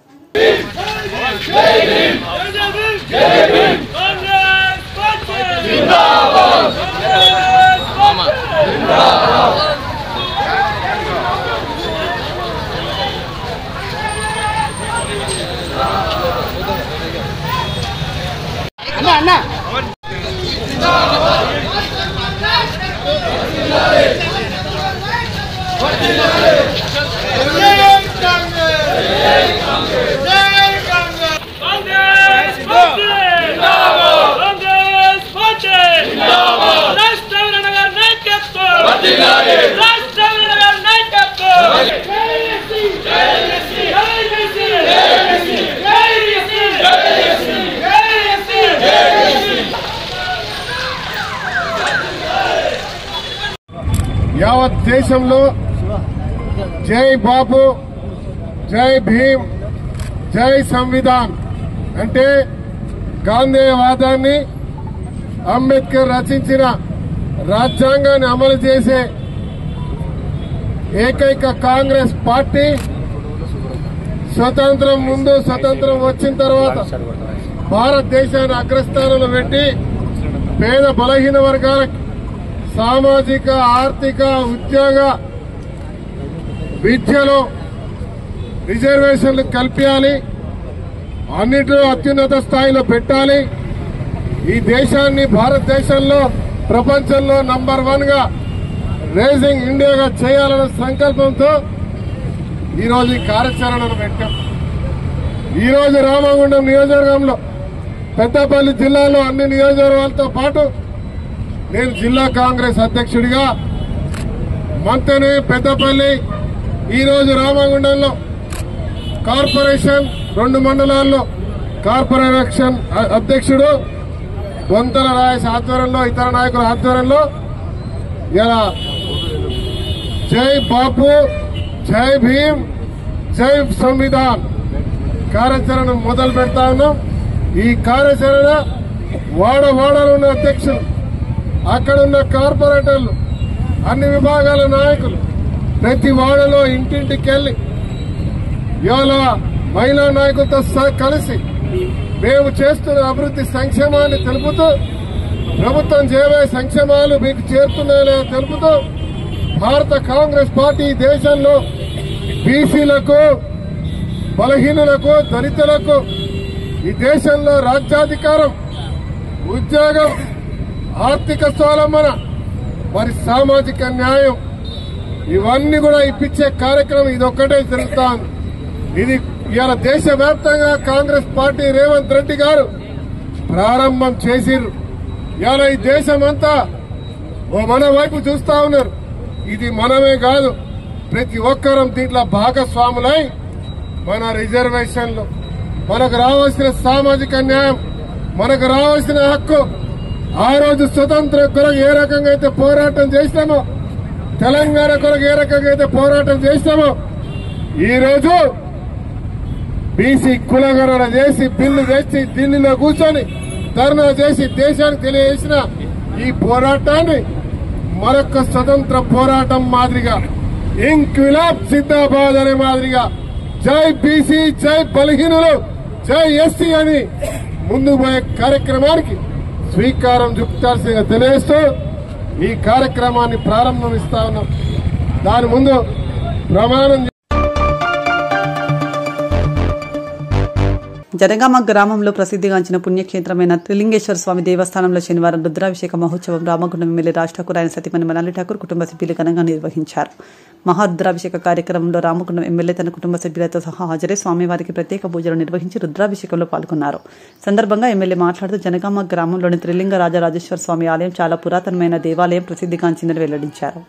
యావత్ దేశంలో జై బాపు జై భీమ్ జై సంవిధాన్ అంటే గాంధేయవాదాన్ని అంబేద్కర్ రచించిన రాజ్యాంగాన్ని అమలు చేసే ఏకైక కాంగ్రెస్ పార్టీ స్వతంత్రం ముందు స్వతంత్రం వచ్చిన తర్వాత భారతదేశాన్ని అగ్రస్థానంలో పెట్టి పేద బలహీన వర్గాలకు సామాజిక ఆర్థిక ఉద్యోగ విద్యలో రిజర్వేషన్లు కల్పించాలి, అన్నిటిలో అత్యున్నత స్థాయిలో పెట్టాలి. ఈ దేశాన్ని భారతదేశంలో ప్రపంచంలో నంబర్ 1 గా రేజింగ్ ఇండియాగా చేయాలన్న సంకల్పంతో ఈరోజు ఈ కార్యాచరణను పెట్టాం. ఈరోజు రామగుండం నియోజకవర్గంలో పెద్దపల్లి జిల్లాలో అన్ని నియోజకవర్గాలతో పాటు నేను జిల్లా కాంగ్రెస్ అధ్యక్షుడిగా మంతనే పెద్దపల్లి ఈరోజు రామగుండంలో కార్పొరేషన్ 2 మండలాల్లో కార్పొరేషన్ అధ్యక్షుడు బొంతల రాయస్ ఆధ్వర్యంలో ఇతర నాయకుల ఆధ్వర్యంలో ఇలా జై బాపు జై భీమ్ జై సంవిధాన్ కార్యాచరణ మొదలు పెడతా ఉన్నాం. ఈ కార్యాచరణ వాడలో ఉన్న అధ్యక్షులు, అక్కడున్న కార్పొరేటర్లు, అన్ని విభాగాల నాయకులు ప్రతి వాడలో ఇంటింటికి వెళ్లి ఇవాళ మహిళా నాయకులతో కలిసి మేము చేస్తున్న అభివృద్ధి సంక్షేమాన్ని తెలుపుతూ ప్రభుత్వం చేయబోయే సంక్షేమాలు మీకు చేరుతున్నాయో తెలుపుతూ భారత కాంగ్రెస్ పార్టీ దేశంలో బీసీలకు, బలహీనులకు, దళితులకు ఈ దేశంలో రాజ్యాధికారం, ఉద్యోగం, ఆర్థిక స్వావలంబన, మరి సామాజిక న్యాయం ఇవన్నీ కూడా ఇప్పించే కార్యక్రమం ఇదొక్కటే జరుగుతా ఉంది. ఇది ఇవాళ దేశవ్యాప్తంగా కాంగ్రెస్ పార్టీ రేవంత్ రెడ్డి గారు ప్రారంభం చేసిర్రు. ఇవాళ ఈ దేశమంతా మన వైపు చూస్తా ఉన్నారు. ఇది మనమే కాదు, ప్రతి ఒక్కరం దీంట్లో భాగస్వాములై మన రిజర్వేషన్లు, మనకు రావాల్సిన సామాజిక న్యాయం, మనకు రావాల్సిన హక్కు, ఆ రోజు స్వతంత్ర కొరకు ఏ రకంగా అయితే పోరాటం చేసినామో, తెలంగాణ కొరకు ఏ రకంగా అయితే పోరాటం చేసినామో, ఈ రోజు బీసీ కులగణన చేసి బిల్లు తెచ్చి ఢిల్లీలో కూర్చొని ధర్నా చేసి దేశానికి తెలియజేసిన ఈ పోరాటాన్ని మరొక స్వతంత్ర పోరాటం మాదిరిగా ఇంక్విలాబ్ జిందాబాద్ అనే మాదిరిగా జై బీసీ, జై బలహీనులు, జై ఎస్సీ అని ముందుకు పోయే కార్యక్రమానికి స్వీకారం చూపించాల్సిందిగా తెలియజేస్తూ ఈ కార్యక్రమాన్ని ప్రారంభిస్తా ఉన్నాం. దాని ముందు ప్రమాణం. జనగామ గ్రామంలో ప్రసిద్ధిగాంచిన పుణ్యక్షేత్రమైన త్రిలింగేశ్వర స్వామి దేవస్థానంలో శనివారం రుద్రాభిషేక మహోత్సవం రామగుండం ఎమ్మెల్యే రాజ్ ఠాకూర్ ఆయన సతీమణి మనాలి ఠాకూర్ కుటుంబ సభ్యులు ఘనంగా నిర్వహించారు. మహారుద్రాభిషేక కార్యక్రమంలో రామగుండం ఎమ్మెల్యే తన కుటుంబ సభ్యులతో సహా హాజరై స్వామివారికి ప్రత్యేక పూజలు నిర్వహించి రుద్రాభిషేకంలో పాల్గొన్నారు. సందర్భంగా ఎమ్మెల్యే మాట్లాడుతూ జనగామ గ్రామంలోని త్రిలింగ రాజరాజేశ్వర స్వామి ఆలయం చాలా పురాతనమైన దేవాలయం, ప్రసిద్ధిగాంచిందని వెల్లడించారు.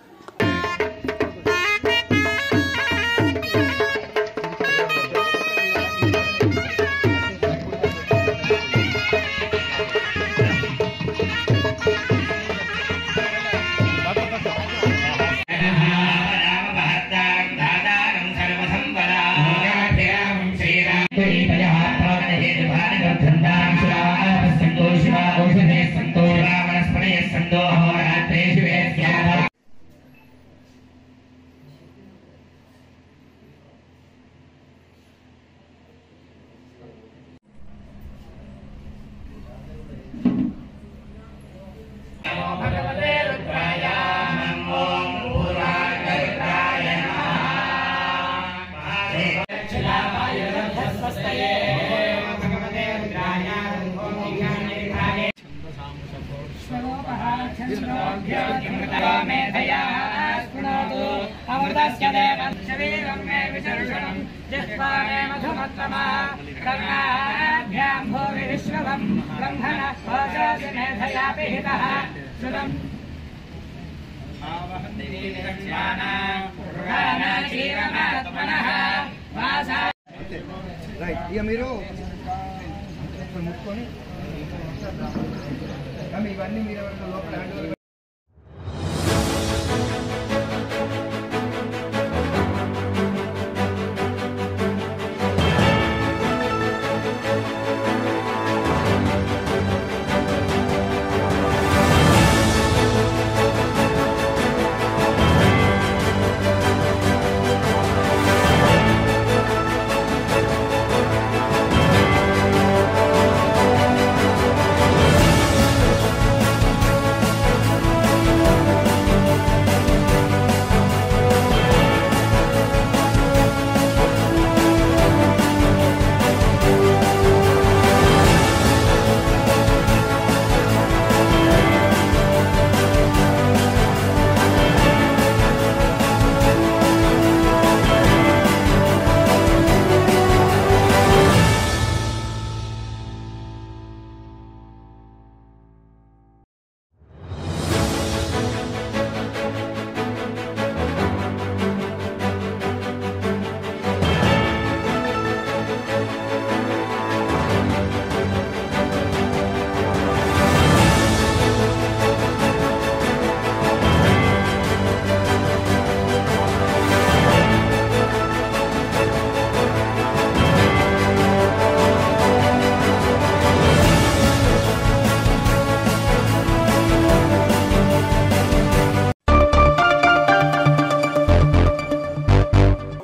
ఇక మీరు ముట్టుకొని ఇవన్నీ మీరు లోపల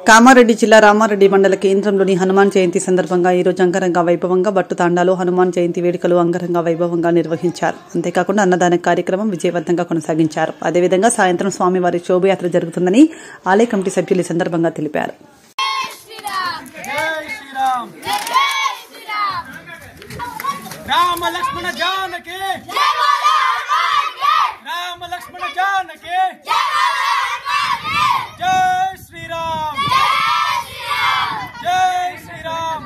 కామారెడ్డి జిల్లా రామారెడ్డి మండల కేంద్రంలోని హనుమాన్ జయంతి సందర్భంగా ఈరోజు అంగరంగ వైభవంగా బట్టుతాండాలో హనుమాన్ జయంతి వేడుకలు అంగరంగ వైభవంగా నిర్వహించారు. అంతేకాకుండా అన్నదాన కార్యక్రమం విజయవంతంగా కొనసాగించారు. అదేవిధంగా సాయంత్రం స్వామివారి శోభయాత్ర జరుగుతుందని ఆలయ కమిటీ సభ్యులు ఈ సందర్భంగా తెలిపారు. రామ లక్ష్మణ జానకి రామ లక్ష్మణ జానకి జై శ్రీరామ్ జై శ్రీరామ్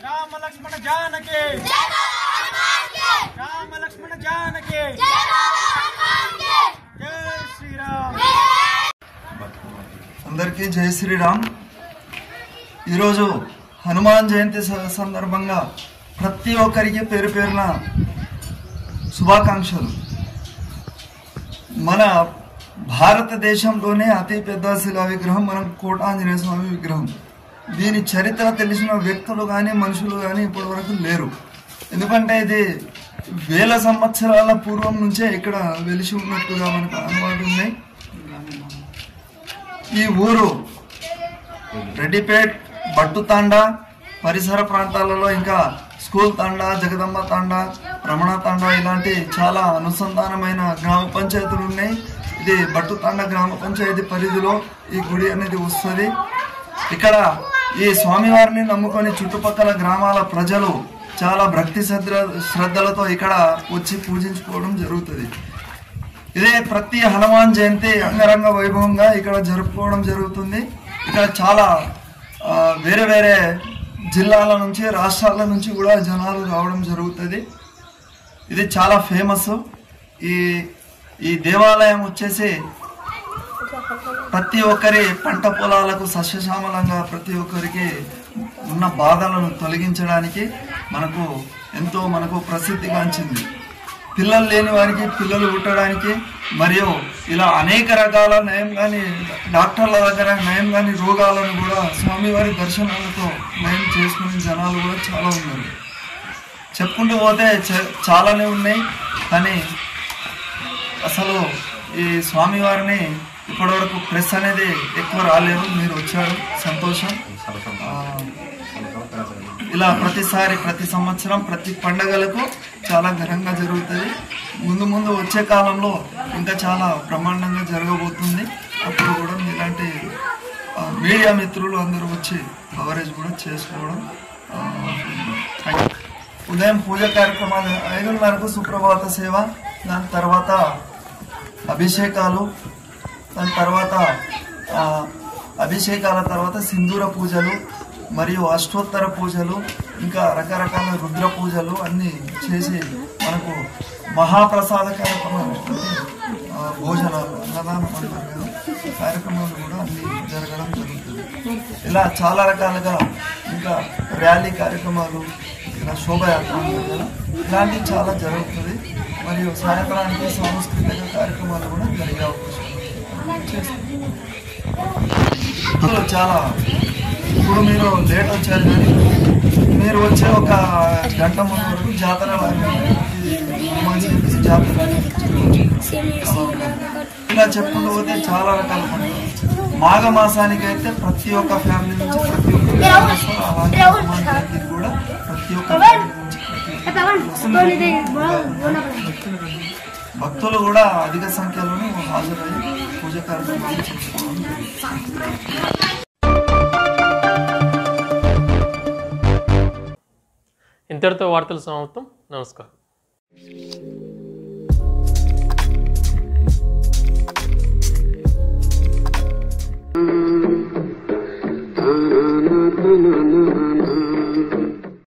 రామ లక్ష్మణ జానకి రామ లక్ష్మణ జానకి జై శ్రీరామ్. అందరికీ జై శ్రీరామ్. ఈరోజు హనుమాన్ జయంతి సందర్భంగా ప్రతి ఒక్కరికి పేరు పేరున శుభాకాంక్షలు. మన భారతదేశంలోనే అతి పెద్ద శిలా విగ్రహం మనం కోట ఆంజనేయ స్వామి విగ్రహం. దీని చరిత్ర తెలిసిన వ్యక్తులు కానీ మనుషులు కానీ ఇప్పటి వరకు లేరు. ఎందుకంటే ఇది వేల సంవత్సరాల పూర్వం నుంచే ఇక్కడ వెలిసి ఉన్నట్టుగా మనకు అనుమానాలు ఉన్నాయి. ఈ ఊరు రెడ్డిపేట్ బట్టు తాండా పరిసర ప్రాంతాలలో ఇంకా స్కూల్ తాండా, జగదంబ తాండా, రమణ తాండా ఇలాంటి చాలా అనుసంధానమైన గ్రామ పంచాయతీలు ఉన్నాయి. ఇది బట్టు తాండా గ్రామ పంచాయతీ పరిధిలో ఈ గుడి అనేది వస్తుంది. ఇక్కడ ఈ స్వామివారిని నమ్ముకొని చుట్టుపక్కల గ్రామాల ప్రజలు చాలా భక్తి శ్రద్ధలతో ఇక్కడ వచ్చి పూజించుకోవడం జరుగుతుంది. ఇదే ప్రతి హనుమాన్ జయంతి అంగరంగ వైభవంగా ఇక్కడ జరుపుకోవడం జరుగుతుంది. ఇక్కడ చాలా వేరే వేరే జిల్లాల నుంచి, రాష్ట్రాల నుంచి కూడా జనాలు రావడం జరుగుతుంది. ఇది చాలా ఫేమస్. ఈ దేవాలయం వచ్చేసి ప్రతి ఒక్కరి పంట పొలాలకు సస్యశ్యామలంగా ప్రతి ఒక్కరికి ఉన్న బాధలను తొలగించడానికి మనకు ప్రసిద్ధిగాంచింది. పిల్లలు లేని వారికి పిల్లలు పుట్టడానికి మరియు ఇలా అనేక రకాల నయం కానీ డాక్టర్ల దగ్గర నయం కానీ రోగాలను కూడా స్వామివారి దర్శనాలతో నయం చేసుకునే జనాలు కూడా చాలా ఉన్నారు. చెప్పుకుంటూ పోతే చాలానే ఉన్నాయి. కానీ అసలు ఈ స్వామివారిని ఇప్పటివరకు ప్రెస్ అనేది ఎక్కువ రాలేదు. మీరు వచ్చారు, సంతోషం. ఇలా ప్రతి సంవత్సరం ప్రతి పండగలకు చాలా ఘనంగా జరుగుతుంది. ముందు వచ్చే కాలంలో ఇంకా చాలా బ్రహ్మాండంగా జరగబోతుంది. అప్పుడు కూడా ఇలాంటి మీడియా మిత్రులు అందరూ వచ్చి కవరేజ్ కూడా చేసుకోవడం. ఉదయం పూజ కార్యక్రమాలు 5:30కు సుప్రభాత సేవ, దాని తర్వాత అభిషేకాలు, దాని తర్వాత అభిషేకాల తర్వాత సింధూర పూజలు మరియు అష్టోత్తర పూజలు, ఇంకా రకరకాల రుద్ర పూజలు అన్నీ చేసి మనకు మహాప్రసాద కార్యక్రమాలు, భోజనాలు, అన్నదానం అంటారు కదా, కార్యక్రమాలు కూడా అన్నీ జరగడం జరుగుతుంది. ఇలా చాలా రకాలుగా ఇంకా ర్యాలీ కార్యక్రమాలు, ఇలా శోభయాత్ర అంటారు కదా, ఇలాంటివి చాలా జరుగుతుంది. మరియు సాయంత్రానికి సాంస్కృతిక కార్యక్రమాలు కూడా జరిగే అవకాశం చాలా. ఇప్పుడు మీరు లేట్ వచ్చారు, కానీ మీరు వచ్చే ఒక గంట ముందు వరకు జాతర జాతర ఇలా చెప్పుకుంటూ పోతే చాలా రకాల పండుగలు. మాఘ మాసానికి అయితే ప్రతి ఒక్క ఫ్యామిలీ నుంచి ప్రతి ఒక్క అలాంటి కూడా ప్రతి ఒక్క భక్తులు కూడా అధిక సంఖ్యలోనే హాజరయ్యి పూజ కార్యక్రమాలు చేసుకోవడం జరుగుతుంది. ఇంతటితో వార్తలు సమాప్తం. నమస్కారం.